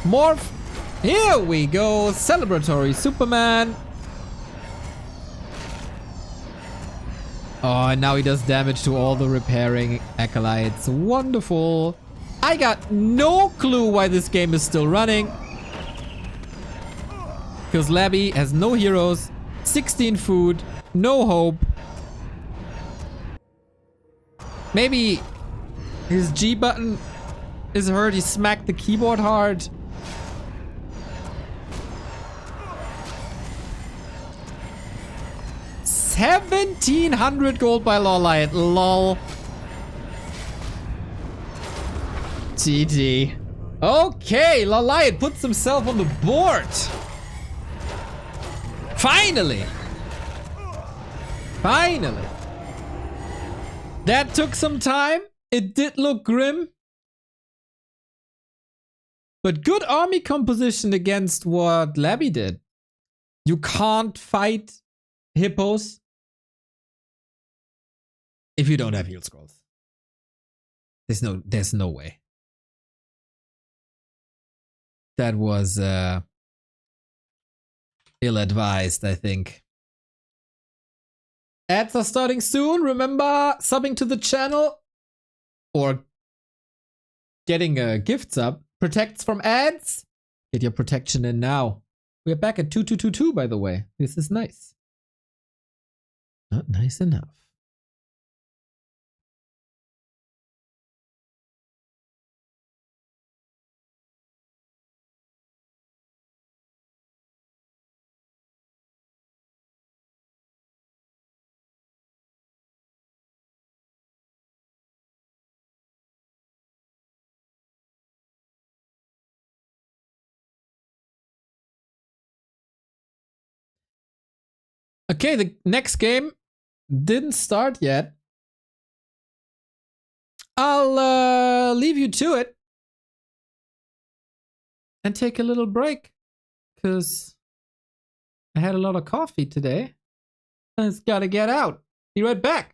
Morph. Here we go. Celebratory Superman. Oh, and now he does damage to all the repairing acolytes. Wonderful. I got no clue why this game is still running. Because Labby has no heroes, 16 food, no hope. Maybe his G button is hurt. He smacked the keyboard hard. $1,700 gold by LawLiet. Lol. GG. Okay, LawLiet puts himself on the board. Finally. Finally. That took some time. It did look grim. But good army composition against what Labby did. You can't fight hippos if you don't have heal scrolls. There's no way. That was ill-advised, I think. Ads are starting soon. Remember subbing to the channel or getting a gift sub protects from ads. Get your protection in now. We're back at 2222, by the way. This is nice. Not nice enough. Okay, the next game didn't start yet. I'll leave you to it and take a little break because I had a lot of coffee today and it's gotta get out. Be right back.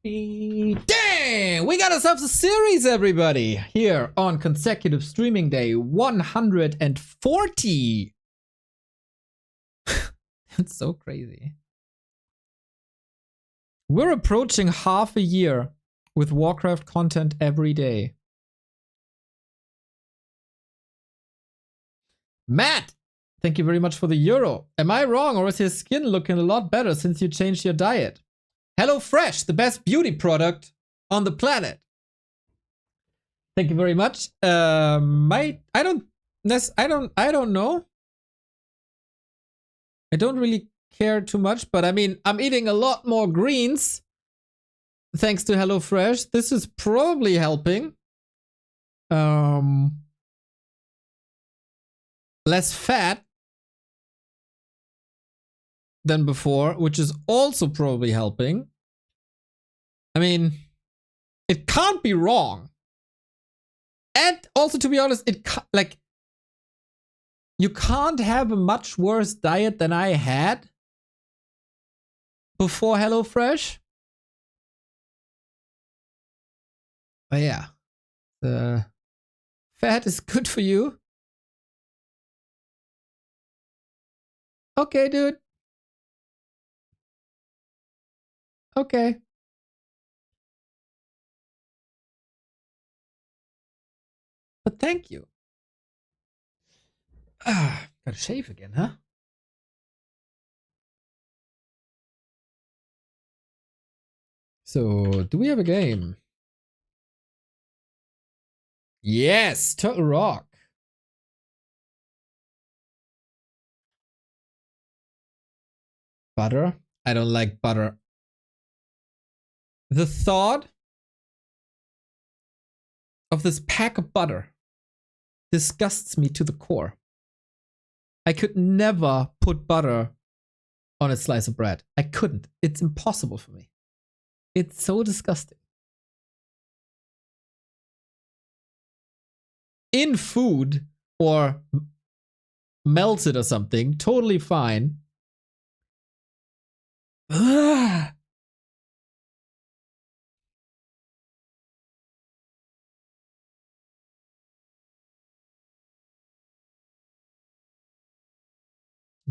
Dang! We got ourselves a series, everybody! Here on consecutive streaming day 140. It's so crazy. We're approaching half a year with Warcraft content every day. Matt! Thank you very much for the euro. Am I wrong, or is your skin looking a lot better since you changed your diet? HelloFresh, the best beauty product on the planet. Thank you very much. I don't know. I don't really care too much, but I mean, I'm eating a lot more greens thanks to HelloFresh. This is probably helping. Less fat than before, which is also probably helping. I mean, it can't be wrong. And also, to be honest, you can't have a much worse diet than I had before HelloFresh. But yeah, the fat is good for you. Okay, dude. Okay. But thank you. Gotta shave again, huh? So, do we have a game? Yes, Turtle Rock. Butter? I don't like butter. The thought of this pack of butter disgusts me to the core. I could never put butter on a slice of bread. I couldn't. It's impossible for me. It's so disgusting. In food or melted or something, totally fine. Ugh.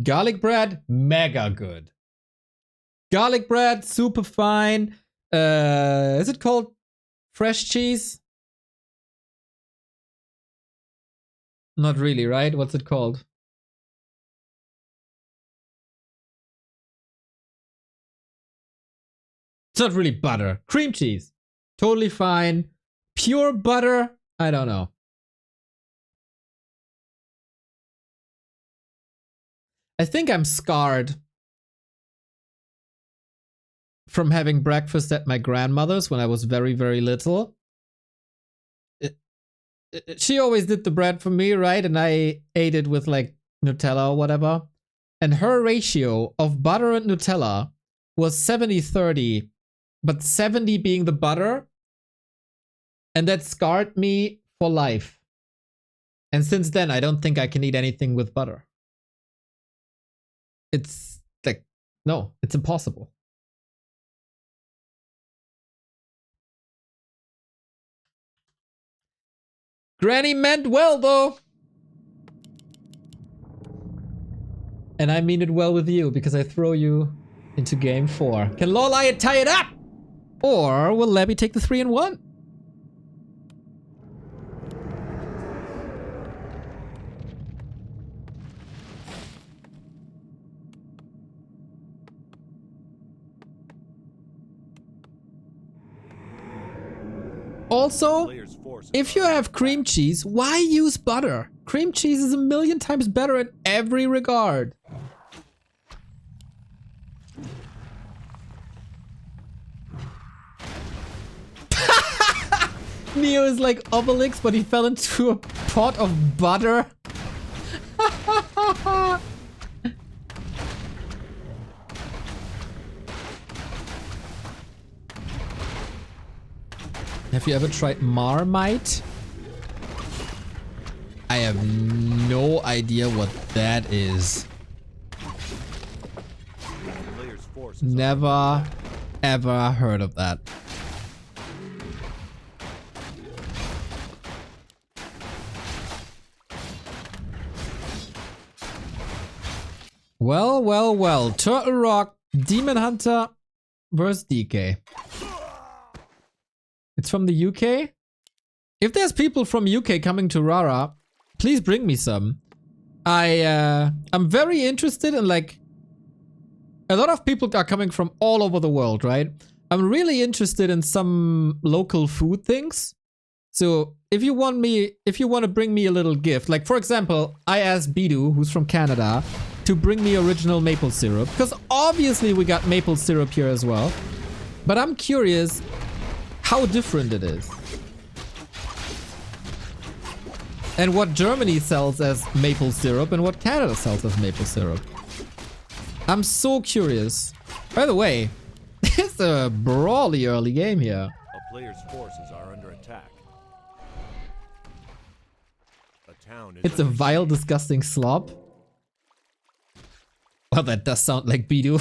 Garlic bread, mega good. Garlic bread, super fine. Is it called fresh cheese? Not really, right? What's it called? not really butter. Cream cheese. Totally fine. Pure butter? I don't know. I think I'm scarred from having breakfast at my grandmother's when I was very, very little. She always did the bread for me, right? And I ate it with like Nutella or whatever. And her ratio of butter and Nutella was 70-30, but 70 being the butter. And that scarred me for life. And since then, I don't think I can eat anything with butter. It's like, no, it's impossible. Granny meant well, though. And I mean it well with you, because I throw you into game 4. Can LawLiet tie it up? Or will Labby take the 3-1? Also, if you have cream cheese, why use butter? Cream cheese is a million times better in every regard. Neo is like Obelix, but he fell into a pot of butter. Have you ever tried Marmite? I have no idea what that is. Never, ever heard of that. Well, well, well. Turtle Rock, Demon Hunter versus DK. It's from the UK? If there's people from UK coming to Rara, please bring me some. I'm very interested in, like, a lot of people are coming from all over the world, right? I'm really interested in some local food things. So if you want to bring me a little gift, like for example, I asked Bidu, who's from Canada, to bring me original maple syrup, because obviously we got maple syrup here as well. But I'm curious how different it is. And what Germany sells as maple syrup and what Canada sells as maple syrup. I'm so curious. By the way, it's a brawly early game here. A player's forces are under attack. A town is It's a vile, disgusting slop. Well, that does sound like Bidu.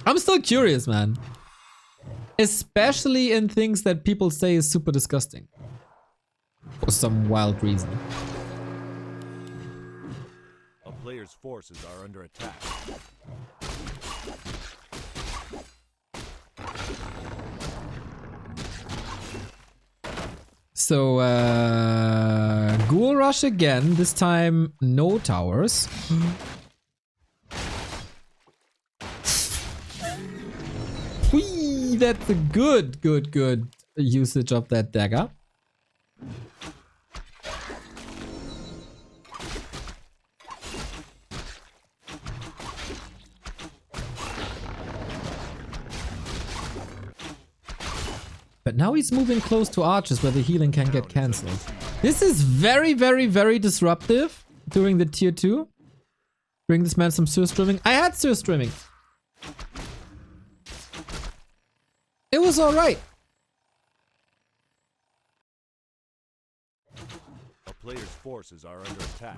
I'm still curious, man. Especially in things that people say is super disgusting. For some wild reason. A player's forces are under attack. So, Ghoul Rush again. This time, no towers. Whee! That's a good usage of that dagger. But now he's moving close to archers where the healing can get cancelled. This is very, very, very disruptive during the tier 2. Bring this man some sewer streaming. I had sewer streaming. It was alright. A player's forces are under attack.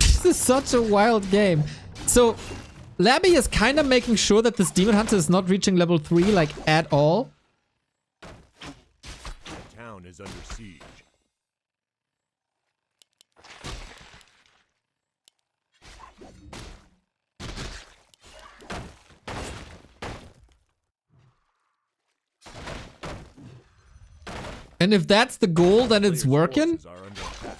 This is such a wild game. So, Labby is kind of making sure that this Demon Hunter is not reaching level 3, like, at all. The town is under siege. And if that's the goal, then it's Players' working? forces are under attack.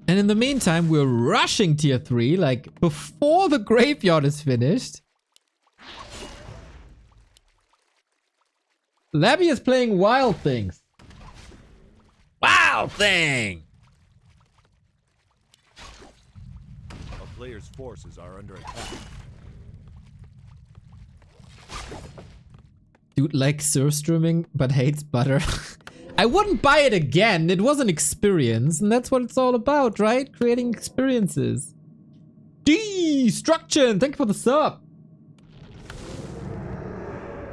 And in the meantime, we're rushing tier 3, like, before the graveyard is finished. Labby is playing Wild Things. Wild Thing! A player's forces are under attack. Dude likes surf-streaming, but hates butter. I wouldn't buy it again. It was an experience, and that's what it's all about, right? Creating experiences. Destruction! Thank you for the sub.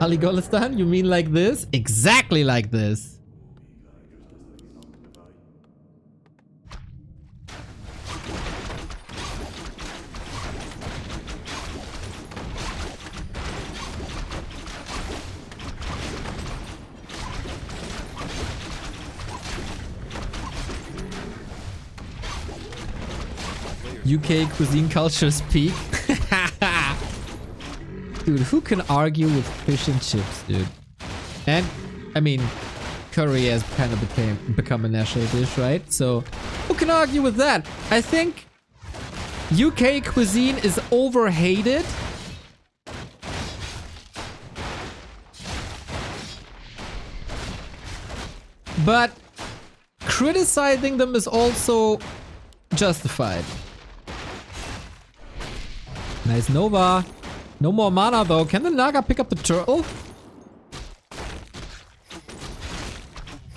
Ali Golistan, you mean like this? Exactly like this. UK cuisine cultures peak. Dude, who can argue with fish and chips, dude? And, I mean, curry has kind of become a national dish, right? So, who can argue with that? I think UK cuisine is overhated. But criticizing them is also justified. Nice Nova. No more mana though. Can the Naga pick up the turtle?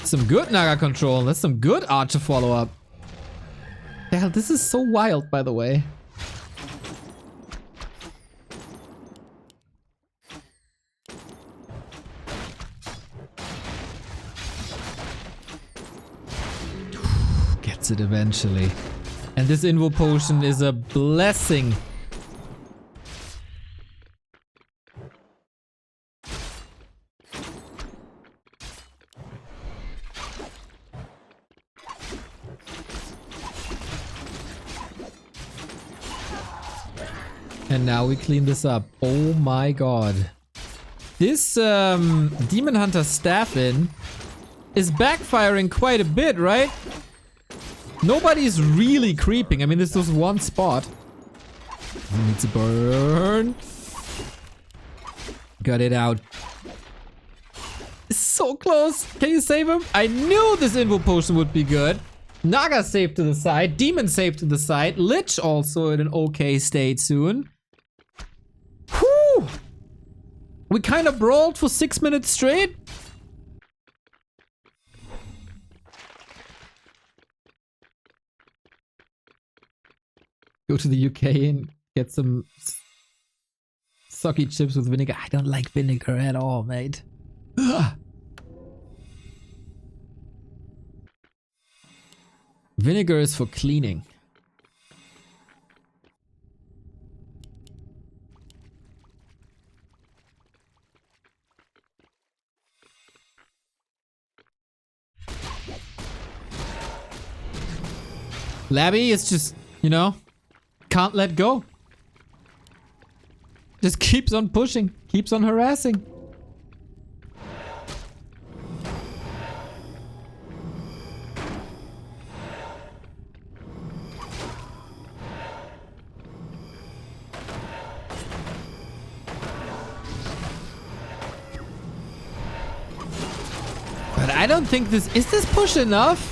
Some good Naga control. That's some good Archer follow-up. Hell, this is so wild, by the way. Gets it eventually. And this Invo Potion is a blessing. And now we clean this up. Oh my god. This Demon Hunter staff-in is backfiring quite a bit, right? Nobody's really creeping. I mean, this was one spot. Needs to burn. Got it out. So close. Can you save him? I knew this Invo Potion would be good. Naga saved to the side. Demon saved to the side. Lich also in an okay state soon. Whew! We kind of brawled for 6 minutes straight. Go to the UK and get some soggy chips with vinegar. I don't like vinegar at all, mate. Ugh. Vinegar is for cleaning. Labby is just, you know, can't let go. Just keeps on pushing, keeps on harassing. But I don't think this... Is this push enough?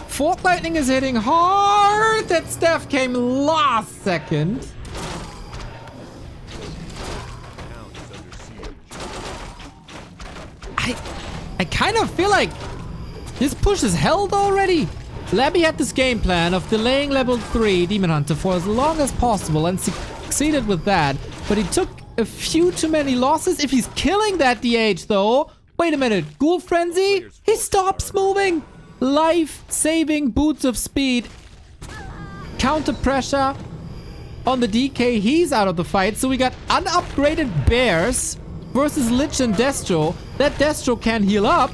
Fork Lightning is hitting hard! That staff came last second. I kind of feel like this push is held already. Labby had this game plan of delaying level 3 Demon Hunter for as long as possible and succeeded with that. But he took a few too many losses. If he's killing that DH though... Wait a minute. Ghoul Frenzy? He stops moving. Life-saving boots of speed. Counter pressure on the DK. He's out of the fight. So we got unupgraded bears versus Lich and Destro. That Destro can heal up.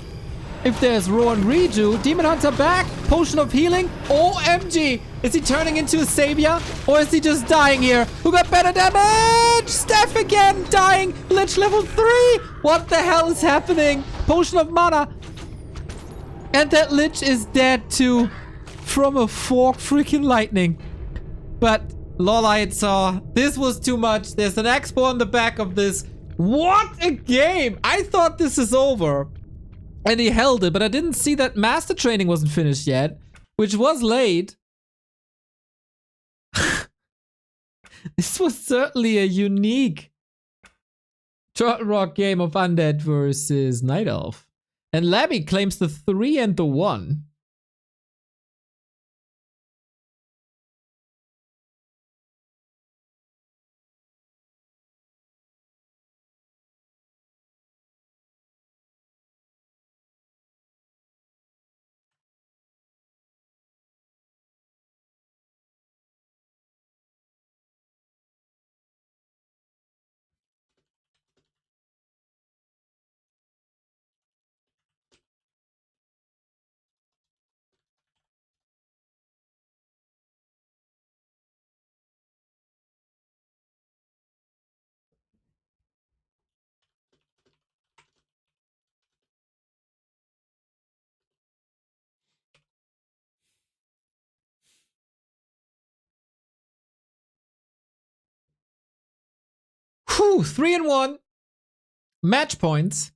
if there's Roar and Reju. Demon Hunter back. Potion of healing. OMG. Is he turning into a savior? Or is he just dying here? Who got better damage? Steph again dying. Lich level 3. What the hell is happening? Potion of mana. And that Lich is dead too. From a fork freaking lightning. But LawLiet saw this was too much. There's an expo on the back of this. What a game! I thought this is over. And he held it, but I didn't see that master training wasn't finished yet. Which was late. This was certainly a unique Turtle Rock game of Undead versus Night Elf. And Labby claims the 3 and the 1. Whew, 3 and 1. Match points.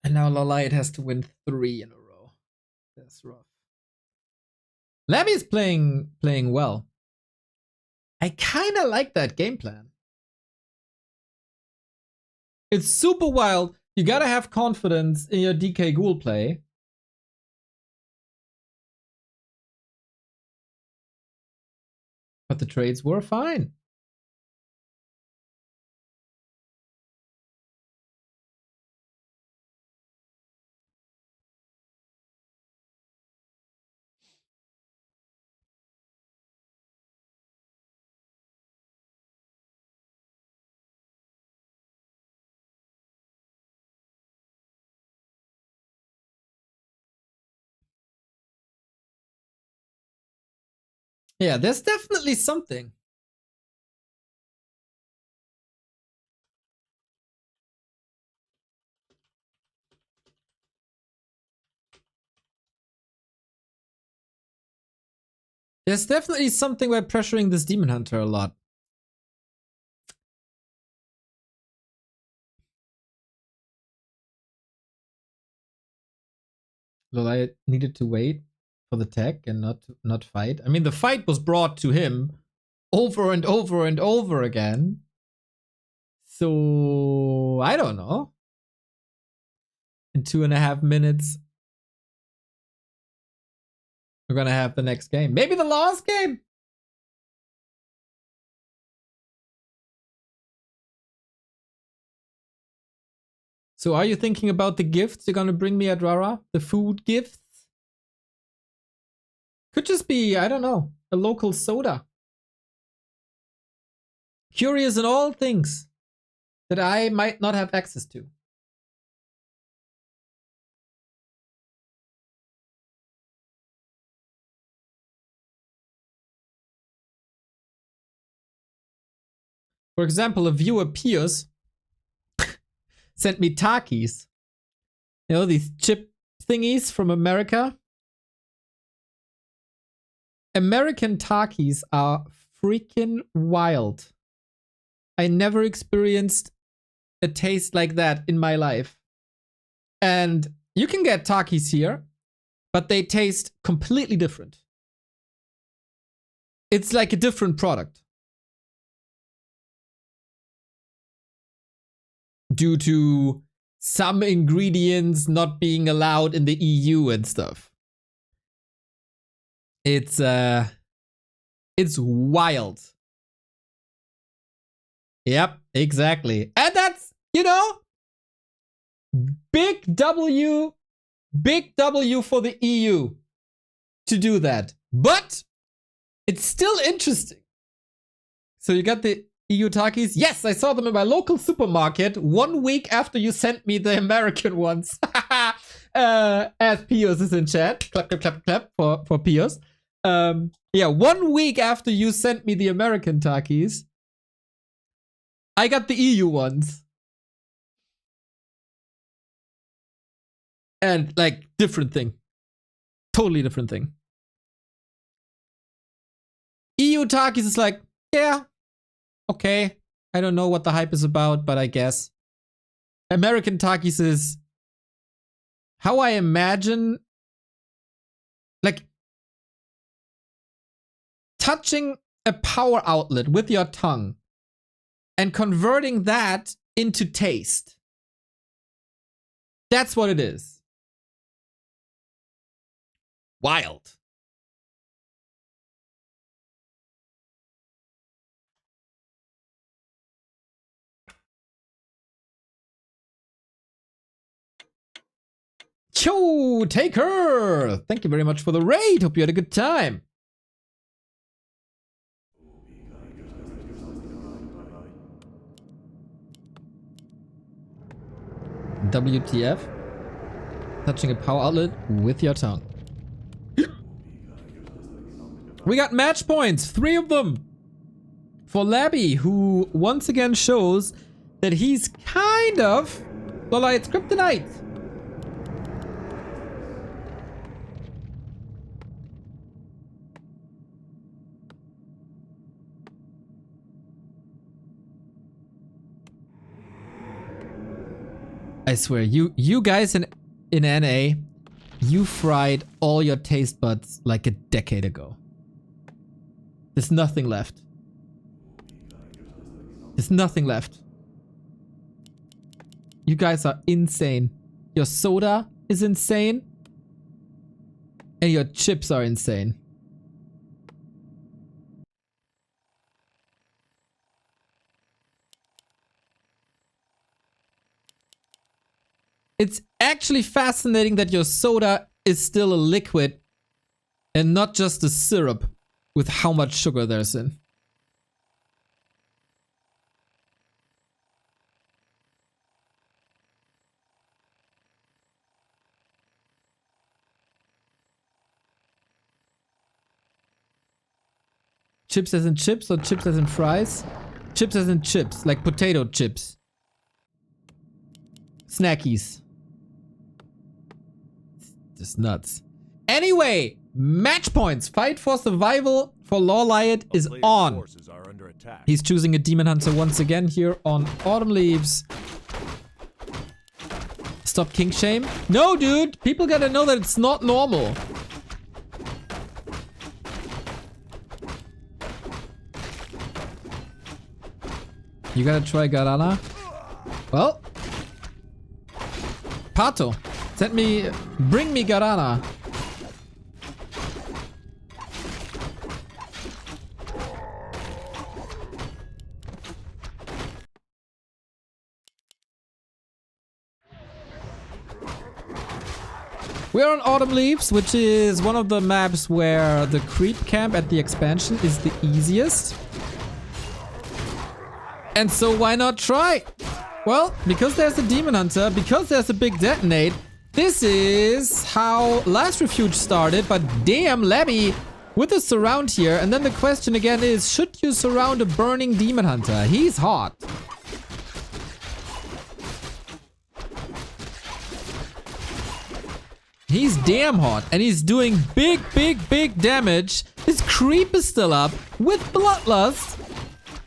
And now LawLiet has to win 3 in a row. That's rough. Labby is playing well. I kind of like that game plan. It's super wild. You gotta have confidence in your DK Ghoul play. But the trades were fine. Yeah, there's definitely something. There's definitely something by pressuring this Demon Hunter a lot. LawLiet needed to wait for the tech and not fight. I mean, the fight was brought to him over and over and over again. So, I don't know. In 2.5 minutes, we're gonna have the next game. Maybe the last game. So are you thinking about the gifts you're gonna bring me, Adrara? The food gifts? Could just be, I don't know, a local soda. Curious in all things that I might not have access to. For example, a viewer Piers sent me Takis. You know, these chip thingies from America. American Takis are freaking wild. I never experienced a taste like that in my life. And you can get Takis here, but they taste completely different. It's like a different product. Due to some ingredients not being allowed in the EU and stuff. It's wild. Yep, exactly. And that's, you know, big W for the EU to do that. But it's still interesting. So you got the EU Takis? Yes, I saw them in my local supermarket 1 week after you sent me the American ones. As Pios is in chat. Clap, clap, clap, clap for Pios. Yeah, 1 week after you sent me the American Takis, I got the EU ones. And, like, different thing. Totally different thing. EU Takis is like, yeah, okay. I don't know what the hype is about, but I guess. American Takis is how I imagine, like, touching a power outlet with your tongue and converting that into taste. That's what it is. Wild. Yo, Taker! Thank you very much for the raid. Hope you had a good time. WTF? Touching a power outlet with your tongue. We got match points, 3 of them. For Labby, who once again shows that he's kind of LawLiet's kryptonite. I swear, you guys in NA, you fried all your taste buds like a decade ago. There's nothing left. There's nothing left. You guys are insane. Your soda is insane. And your chips are insane. It's actually fascinating that your soda is still a liquid and not just a syrup with how much sugar there's in. Chips as in chips or chips as in fries? Chips as in chips, like potato chips. Snackies. Just nuts. Anyway, match points. Fight for survival for LawLiet is on. He's choosing a demon hunter once again here on Autumn Leaves. Stop king shame? No, dude. People gotta know that it's not normal. You gotta try Garana? Well. Pato. Bring me Garana. We're on Autumn Leaves, which is one of the maps where the creep camp at the expansion is the easiest. And so why not try? Well, because there's a demon hunter, because there's a big detonate, this is how last refuge started, but damn Labby with a surround here. And then the question again is, should you surround a burning demon hunter? He's hot. He's damn hot and he's doing big damage. His creep is still up with Bloodlust.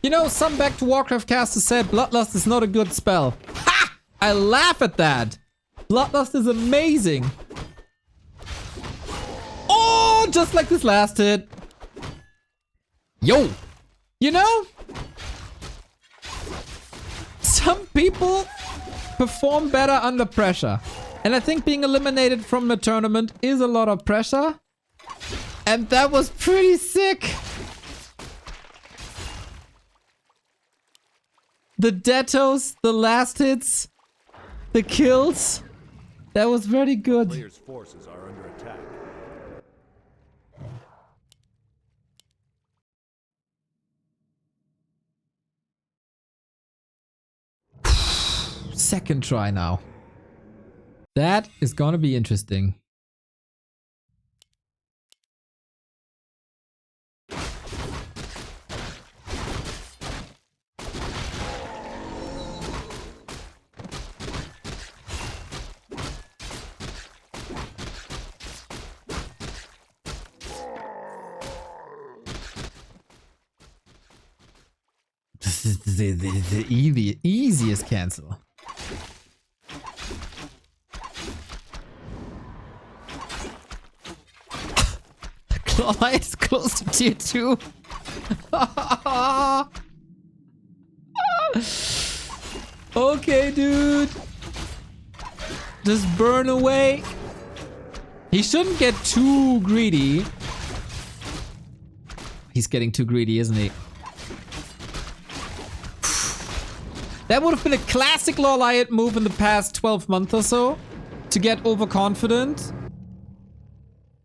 You know, some Back to Warcraft casters said Bloodlust is not a good spell. Ha! I laugh at that. Bloodlust is amazing. Oh, just like this last hit. Yo. You know, some people perform better under pressure. And I think being eliminated from the tournament is a lot of pressure. And that was pretty sick. The detos, the last hits, the kills. That was very good. Players' forces are under attack. second try now. That is gonna be interesting. This is the easiest cancel. LawLiet is close to tier 2. Okay, dude. Just burn away. He shouldn't get too greedy. He's getting too greedy, isn't he? That would have been a classic LawLiet move in the past 12 months or so. To get overconfident.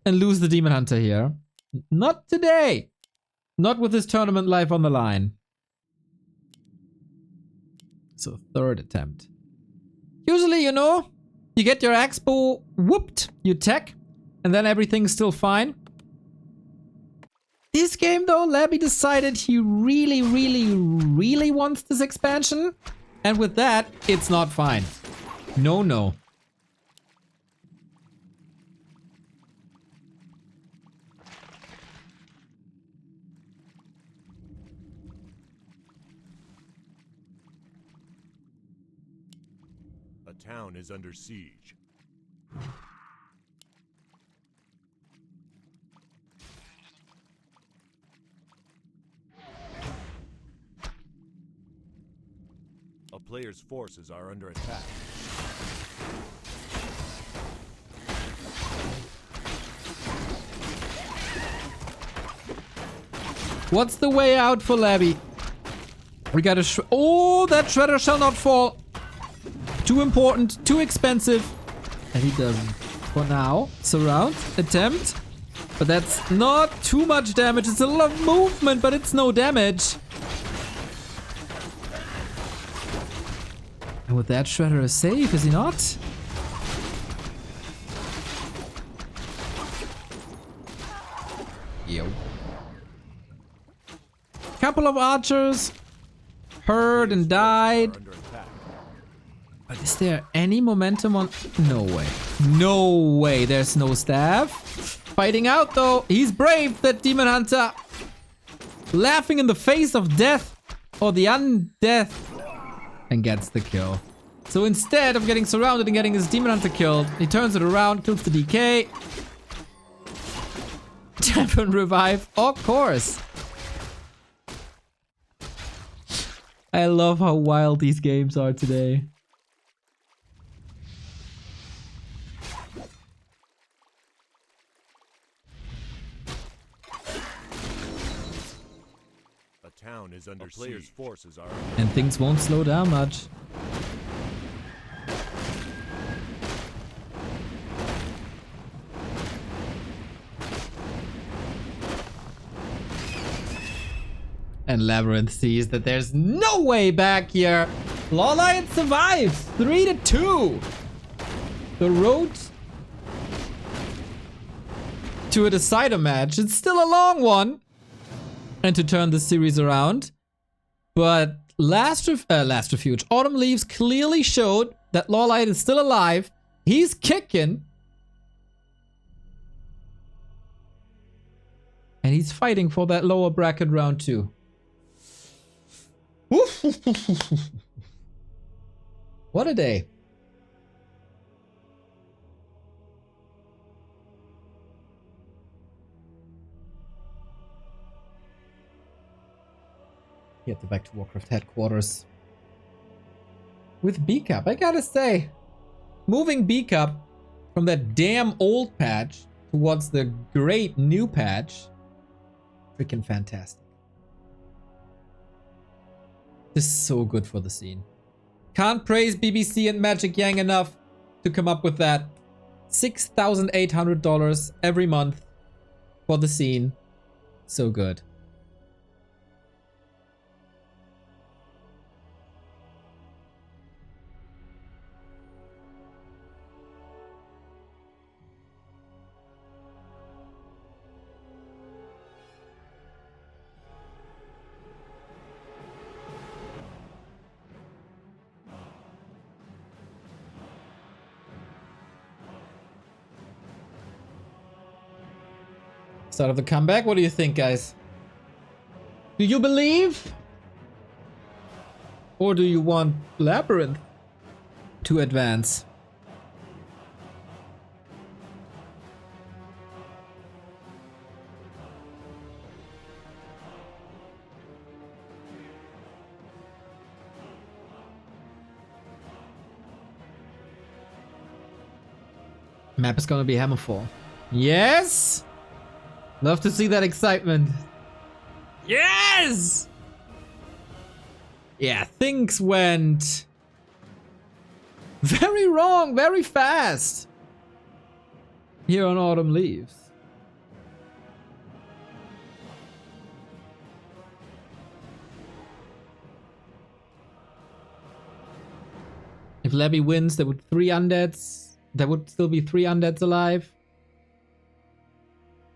And lose the Demon Hunter here. Not today. Not with this tournament life on the line. So third attempt. Usually, you know, you get your axe bow whooped, you tech, and then everything's still fine. This game though, Labby decided he really wants this expansion. And with that, it's not fine. No, no. A town is under siege. A player's forces are under attack. What's the way out for Labby? We gotta oh, that shredder shall not fall. Too important, too expensive. And he doesn't. For now, surround, attempt. But that's not too much damage. It's a lot of movement, but it's no damage. And with that, Shredder is safe, is he not? Yo. Couple of archers heard and died. But is there any momentum on? No way. No way. There's no staff. Fighting out though. He's brave, that Demon Hunter. Laughing in the face of death. Or the undeath. And gets the kill. So instead of getting surrounded and getting his Demon Hunter killed, he turns it around, kills the DK. Tap and revive. Of course. I love how wild these games are today. Town is under players' forces are and things won't slow down much. And LabyRinth sees that there's no way back here. LawLiet survives 3-2. The road to a decider match. It's still a long one. And to turn the series around. But last refuge, Autumn Leaves clearly showed that LawLiet is still alive. He's kicking. And he's fighting for that lower bracket round 2. What a day. Get back to Warcraft headquarters. With B-Cup, I gotta say. Moving B-Cup from that damn old patch towards the great new patch. Freaking fantastic. This is so good for the scene. Can't praise BBC and Magic Yang enough to come up with that. $6,800 every month for the scene. So good. Start of the comeback. What do you think, guys? Do you believe? Or do you want LabyRinth to advance? Map is gonna be hammerfall. Yes! Love to see that excitement. Yes! Yeah, things went very wrong, very fast here on Autumn Leaves. If Labby wins, there would 3 undeads. There would still be 3 undeads alive.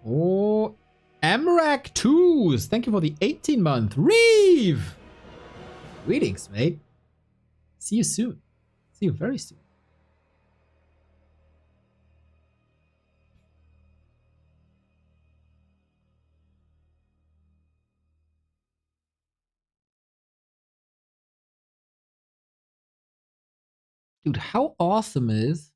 Oh, Amrak 2s. Thank you for the 18-month. Reeve! Greetings, mate. See you soon. See you very soon. Dude, how awesome is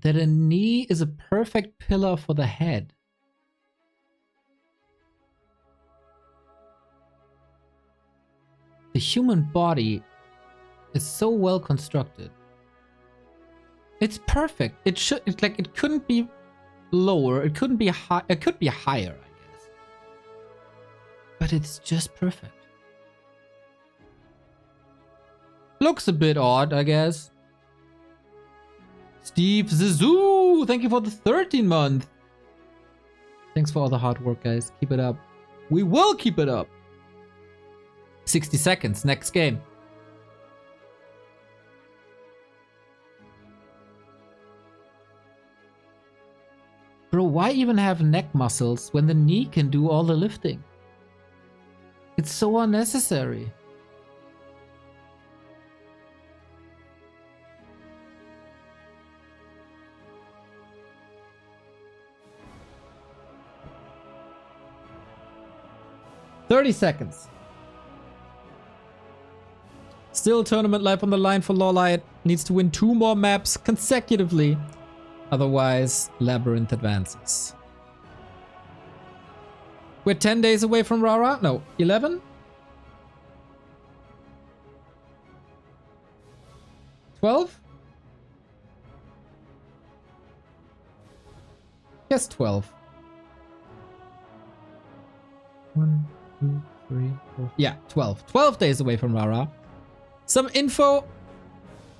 that a knee is a perfect pillar for the head? The human body is so well constructed. It's perfect. It should, it's like, it couldn't be lower. It couldn't be high. It could be higher, I guess. But it's just perfect. Looks a bit odd, I guess. Steve Zizou, thank you for the 13-month. Thanks for all the hard work, guys. Keep it up. We will keep it up. 60 seconds, next game. Bro, why even have neck muscles when the knee can do all the lifting? It's so unnecessary. "30 seconds. Still tournament life on the line for LawLiet. Needs to win 2 more maps consecutively. Otherwise, LabyRinth advances. We're 10 days away from Rara? No, 11? 12? Yes, 12. 1, 2, 3, 4. Yeah, 12. 12 days away from Rara. Some info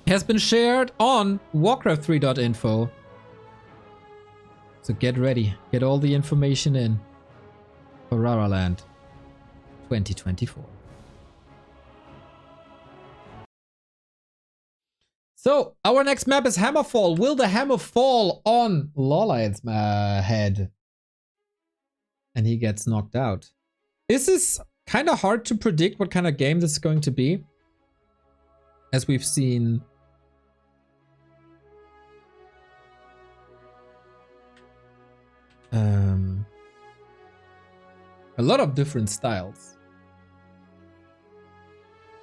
has been shared on Warcraft3.info. So get ready. Get all the information in for Rara Land 2024. So, our next map is Hammerfall. Will the hammer fall on LawLiet's head? And he gets knocked out. This is kind of hard to predict what kind of game this is going to be. As we've seen a lot of different styles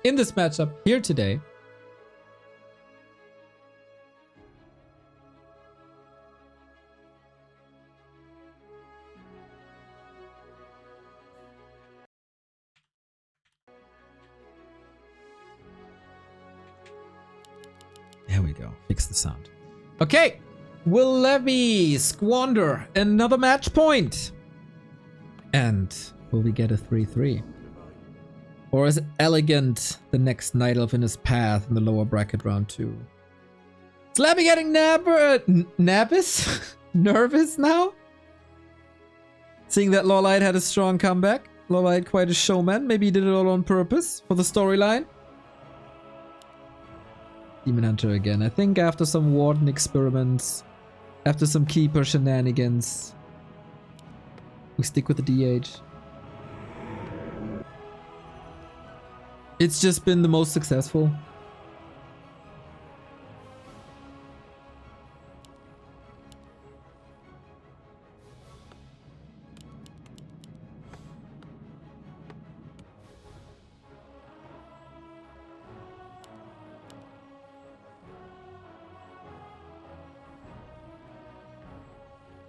in this matchup here today. There we go. Fix the sound. Okay. Will Levy squander another match point? And will we get a 3-3? Or is Elegant the next Night Elf in his path in the lower bracket round 2? Is Levy getting nervous? Nervous now? Seeing that LawLiet had a strong comeback. LawLiet quite a showman. Maybe he did it all on purpose for the storyline. Demon Hunter again. I think after some Warden experiments, after some Keeper shenanigans, we stick with the DH. It's just been the most successful.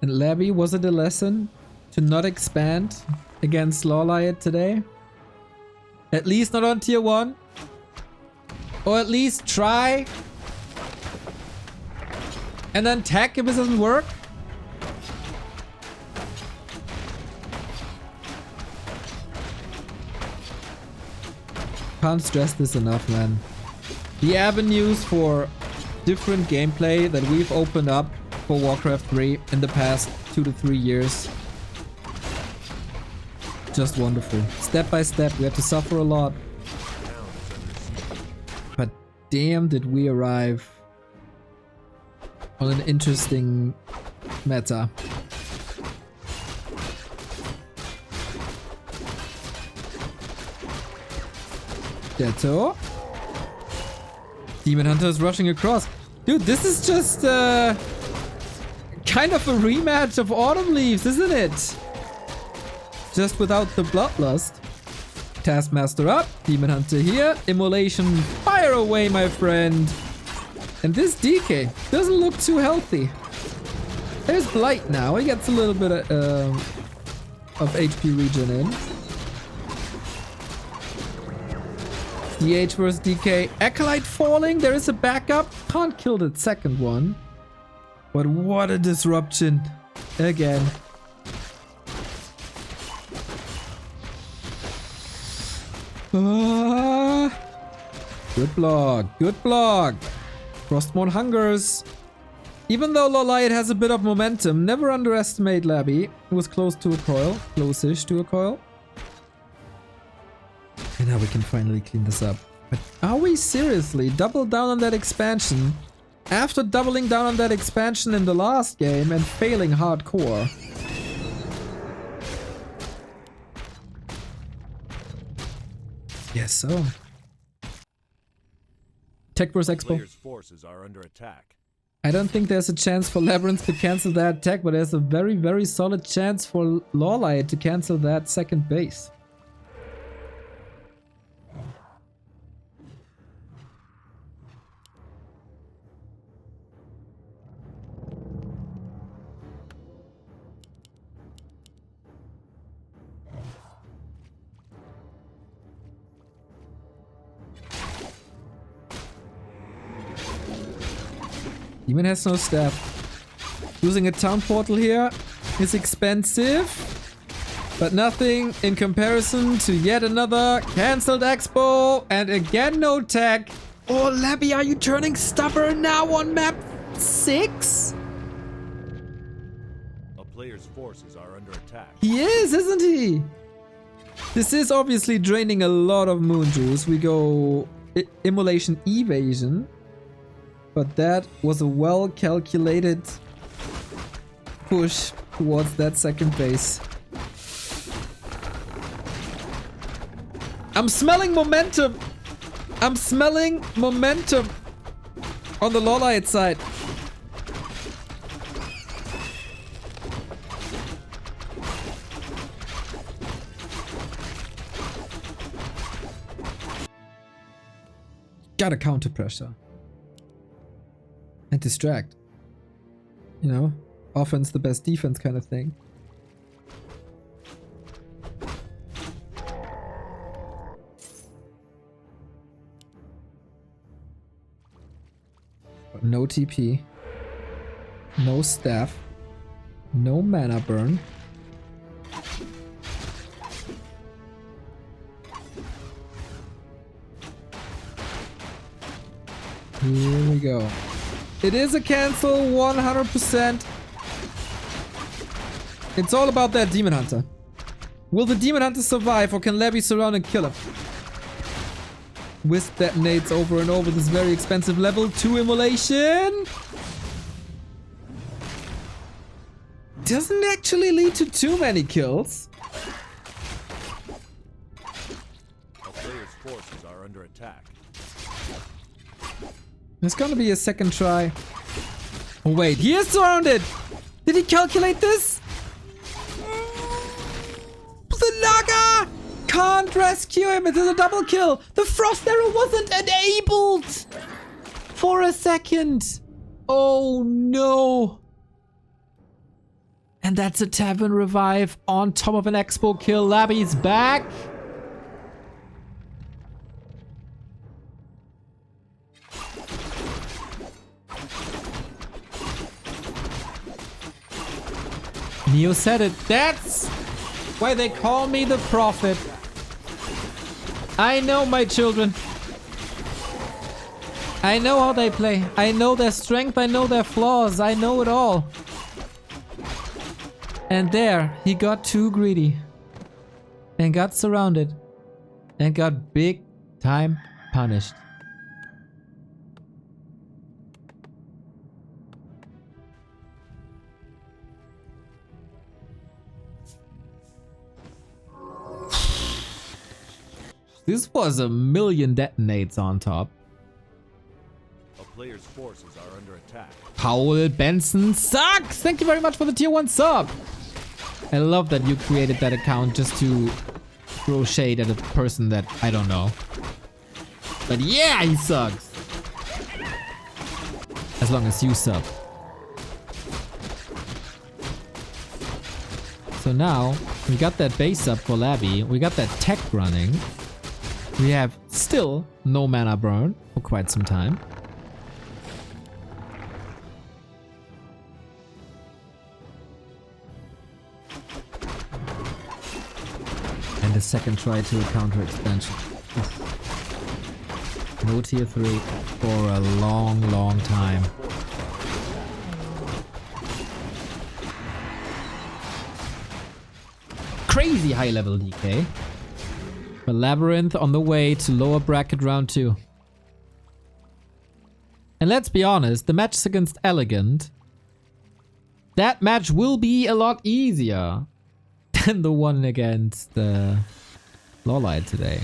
And Labby, was it a lesson to not expand against LawLiet today? At least not on tier 1. Or at least try. And then tech if it doesn't work. Can't stress this enough, man. The avenues for different gameplay that we've opened up for Warcraft 3 in the past 2 to 3 years. Just wonderful. Step by step, we had to suffer a lot. But damn did we arrive on an interesting meta. Detto. Demon Hunter is rushing across. Dude, this is just kind of a rematch of Autumn Leaves, isn't it? Just without the bloodlust. Taskmaster up, Demon Hunter here. Immolation, fire away, my friend. And this DK doesn't look too healthy. There's Blight now. He gets a little bit of HP regen in. DH versus DK. Acolyte falling. There is a backup. Can't kill the second one. But what a disruption. Again. Good block. Good block. Frostmourne hungers. Even though LawLiet has a bit of momentum, never underestimate Labby. It was close to a coil. Close-ish to a coil. And now we can finally clean this up. But are we seriously double down on that expansion after doubling down on that expansion in the last game and failing hardcore? Yes, so. Tech vs Expo. Players' forces are under attack. I don't think there's a chance for LabyRinth to cancel that attack, but there's a very, very solid chance for LawLiet to cancel that second base. Demon has no staff. Using a town portal here is expensive, but nothing in comparison to yet another cancelled expo and again no tech. Oh, Labby, are you turning stubborn now on map 6? A player's forces are under attack. He is, isn't he? This is obviously draining a lot of moon juice. We go immolation evasion. But that was a well-calculated push towards that second base. I'm smelling momentum! I'm smelling momentum on the LawLiet side. Gotta counter pressure. And distract. You know, offense the best defense kind of thing. But no TP. No staff. No mana burn. Here we go. It is a cancel 100%. It's all about that Demon Hunter. Will the Demon Hunter survive or can Labby surround and kill him? Wisp detonates over and over this very expensive level 2 immolation. Doesn't actually lead to too many kills. A player's forces are under attack. There's gonna be a second try. Oh wait, he is surrounded! Did he calculate this? The Naga can't rescue him. It is a double kill. The Frost Arrow wasn't enabled for a second. Oh no. And that's a tavern revive on top of an expo kill. Labby's back. Neo said it. That's why they call me the prophet. I know my children. I know how they play. I know their strength. I know their flaws. I know it all. And there, he got too greedy. And got surrounded. And got big time punished. This was a million detonates on top. A player's forces are under attack. Powell Benson sucks! Thank you very much for the tier 1 sub! I love that you created that account just to throw shade at a person that I don't know. But yeah, he sucks! As long as you sub. So now, we got that base up for Labby, we got that tech running. We have still no mana burn for quite some time. And the second try to a counter expansion. No tier 3 for a long, long time. Crazy high level DK. But LabyRinth on the way to lower bracket round 2. And let's be honest, the match against Elegant, that match will be a lot easier than the one against LawLiet today.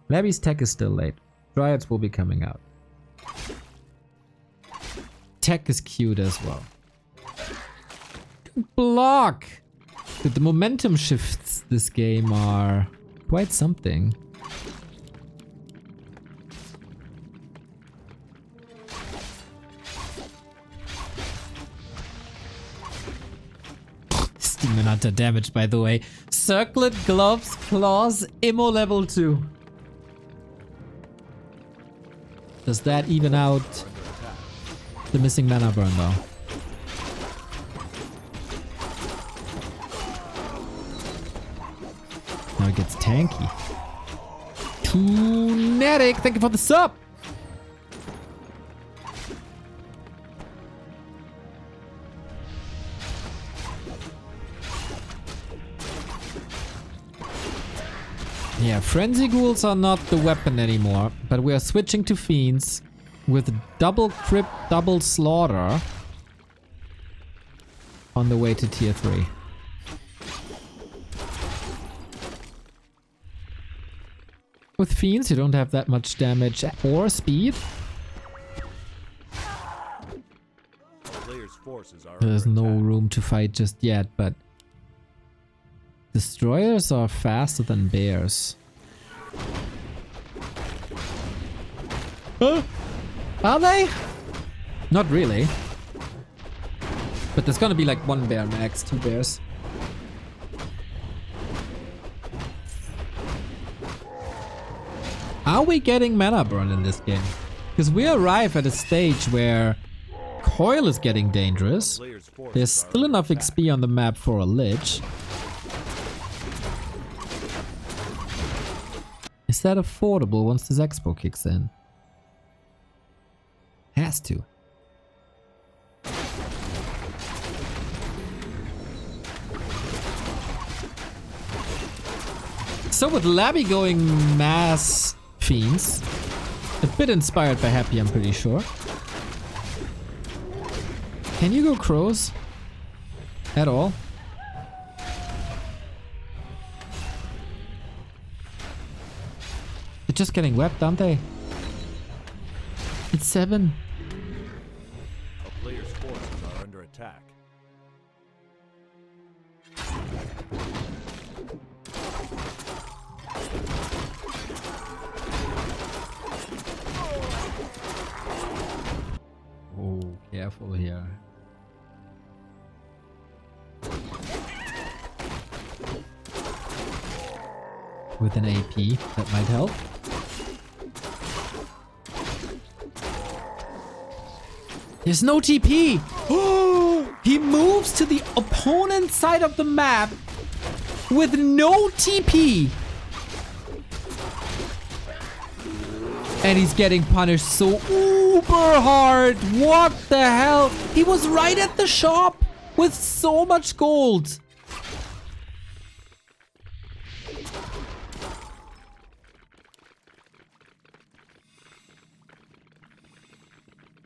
Labby's tech is still late. Dryads will be coming out. Tech is cute as well. Block! Dude, the momentum shifts this game are quite something. This Demon Hunter damage, by the way. Circlet, gloves, claws, immo level 2. Does that even out the missing mana burn though? Now it gets tanky. Tunetic, thank you for the sub! Yeah, Frenzy Ghouls are not the weapon anymore, but we are switching to Fiends with double Crypt, double Slaughter on the way to tier 3. With Fiends, you don't have that much damage or speed. Player's forces are There's under no attack. room to fight just yet, but Destroyers are faster than bears. Huh? Are they? Not really. But there's gonna be like one bear max, 2 bears. Are we getting mana burn in this game? Because we arrive at a stage where Coil is getting dangerous. Player's forces There's are still under enough attack. XP on the map for a Lich. Is that affordable once this expo kicks in? Has to. So with Labby going mass Fiends, a bit inspired by Happy, I'm pretty sure. Can you go Crows? At all? They're just getting wept, aren't they? It's 7. A player's forces are under attack. careful here. With an AP, that might help. There's no TP! He moves to the opponent's side of the map with no TP! And he's getting punished so uber hard! What the hell? He was right at the shop with so much gold!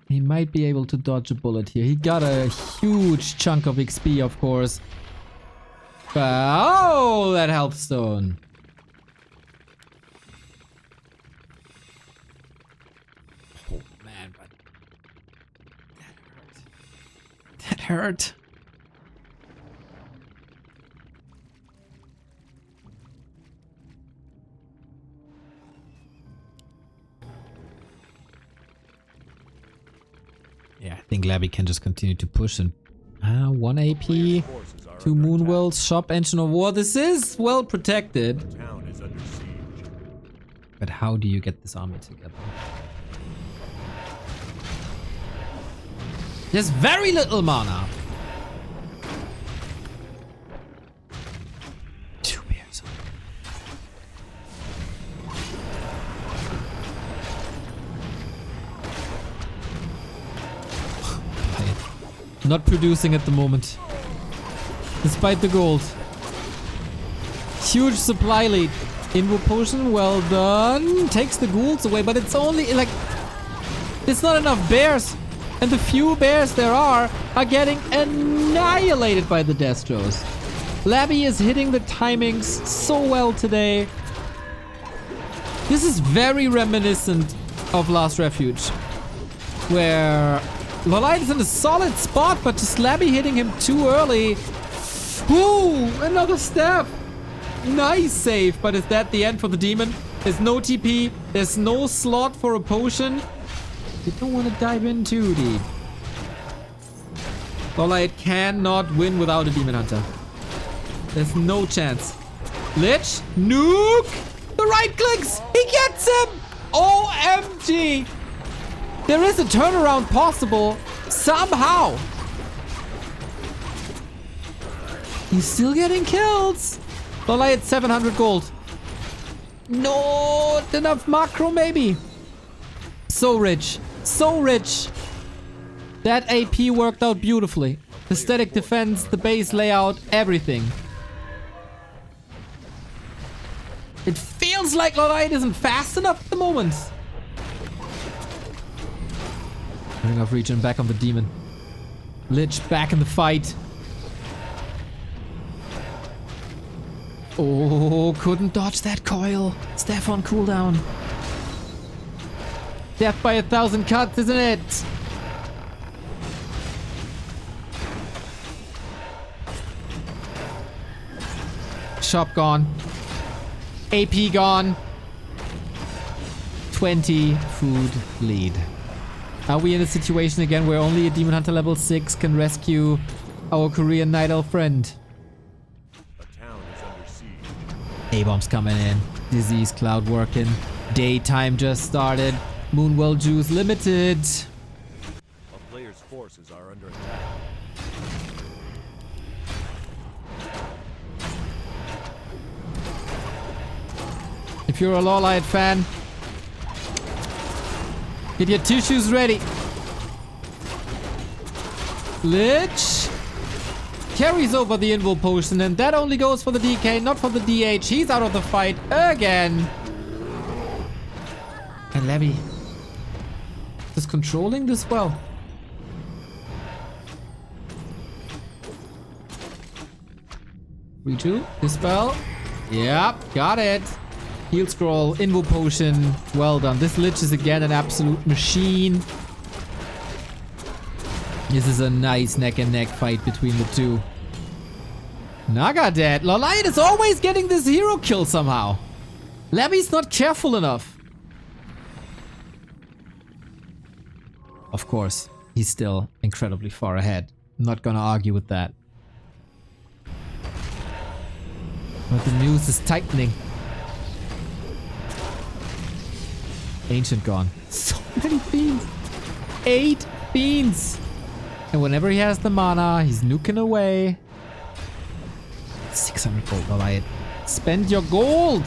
He might be able to dodge a bullet here. He got a huge chunk of XP, of course. Oh, that health stone. Oh, man, but that hurt. That hurt. Yeah, I think Labby can just continue to push and... 1 AP, 2 Moonwells, Shop, Engine of War. This is well protected. The town is under siege. But how do you get this army together? There's very little mana. 2 bears. Not producing at the moment. Despite the gold. Huge supply lead. Invo potion, well done. Takes the ghouls away, but it's only like... It's not enough bears. And the few bears there are getting annihilated by the Destros. Labby is hitting the timings so well today. This is very reminiscent of Last Refuge. Where... LawLiet is in a solid spot, but just Labby hitting him too early. Ooh, another step. Nice save, but is that the end for the demon? There's no TP. There's no slot for a potion. You don't want to dive in too deep. LawLiet cannot win without a demon hunter. There's no chance. Lich, nuke. The right clicks. He gets him. OMG. There is a turnaround possible, somehow. He's still getting kills. LawLiet 700 gold. Not enough macro, maybe. So rich. So rich. That AP worked out beautifully. The static defense, the base layout, everything. It feels like LawLiet isn't fast enough at the moment. Ring of Region back on the demon. Lich back in the fight. Oh, couldn't dodge that coil. Staff on cooldown. Death by 1,000 cuts, isn't it? Shop gone. AP gone. 20 food lead. Are we in a situation again where only a Demon Hunter level 6 can rescue our Korean Night Elf friend? The town is under siege. A-bombs coming in. Disease cloud working. Daytime just started. Moonwell juice limited. A player's forces are under attack. If you're a LawLiet fan, get your tissues ready. Lich carries over the invul potion, and that only goes for the DK, not for the DH. He's out of the fight again. And Labby is controlling this well. Redo, dispel. Yep, got it. Heal scroll, invul potion. Well done. This Lich is again an absolute machine. This is a nice neck and neck fight between the two. Naga dead. LawLiet is always getting this hero kill somehow. Labby's not careful enough. Of course. he's still incredibly far ahead. I'm not gonna argue with that. But the news is tightening. Ancient gone. So many beans. 8 beans. And whenever he has the mana, he's nuking away. 600 gold, LawLiet. Spend your gold.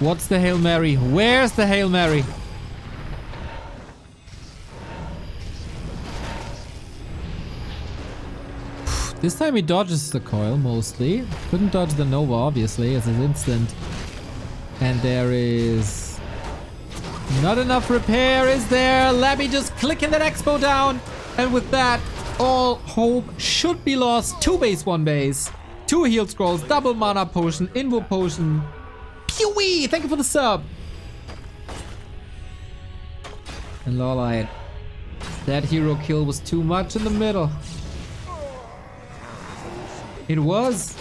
What's the Hail Mary? Where's the Hail Mary? This time he dodges the coil mostly. Couldn't dodge the Nova, obviously, as an instant. And there is not enough repair, is there? Labby just clicking that expo down. And with that, all hope should be lost. 2 base, 1 base. 2 heal scrolls, double mana potion, invo potion. Pewee! Thank you for the sub. And LawLiet. That hero kill was too much in the middle. It was.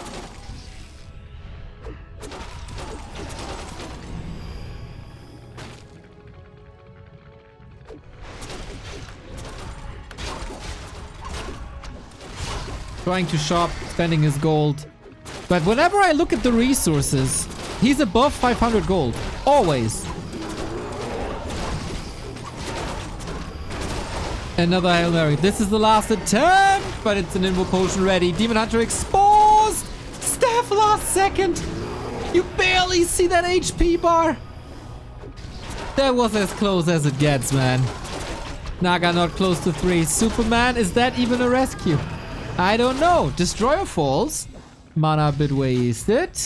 Trying to shop, spending his gold. But whenever I look at the resources, he's above 500 gold. Always. Another Hail Mary. This is the last attempt, but it's an invo potion ready. Demon Hunter exposed. Staff last second. You barely see that HP bar. That was as close as it gets, man. Naga not close to 3. Superman, is that even a rescue? I don't know. Destroyer falls. Mana a bit wasted.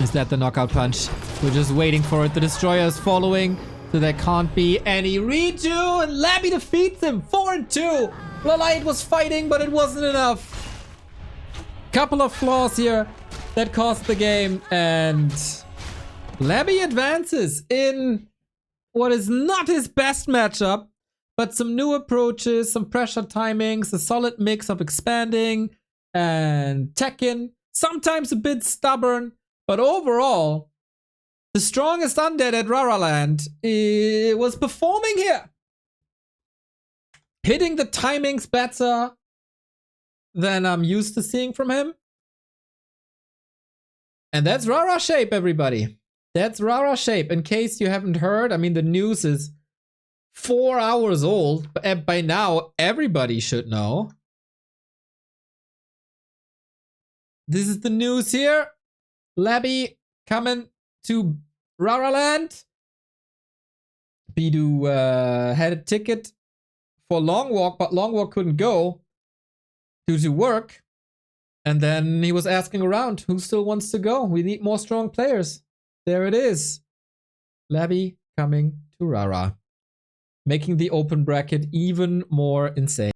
Is that the knockout punch? We're just waiting for it. The Destroyer is following, so there can't be any redo. And Labby defeats him. 4-2. LawLiet was fighting, but it wasn't enough. Couple of flaws here that cost the game. And Labby advances in what is not his best matchup, but some new approaches, some pressure timings, a solid mix of expanding and Tekken. Sometimes a bit stubborn. But overall, the strongest undead at Raraland was performing here. Hitting the timings better than I'm used to seeing from him. And that's Rara shape, everybody. That's Rara shape. In case you haven't heard, I mean, the news is 4 hours old. But by now, everybody should know. This is the news here. Labby coming to Raraland. Bidu had a ticket for Long Walk, but Long Walk couldn't go due to work. And then he was asking around who still wants to go. We need more strong players. There it is. Labby coming to Rara. Making the open bracket even more insane.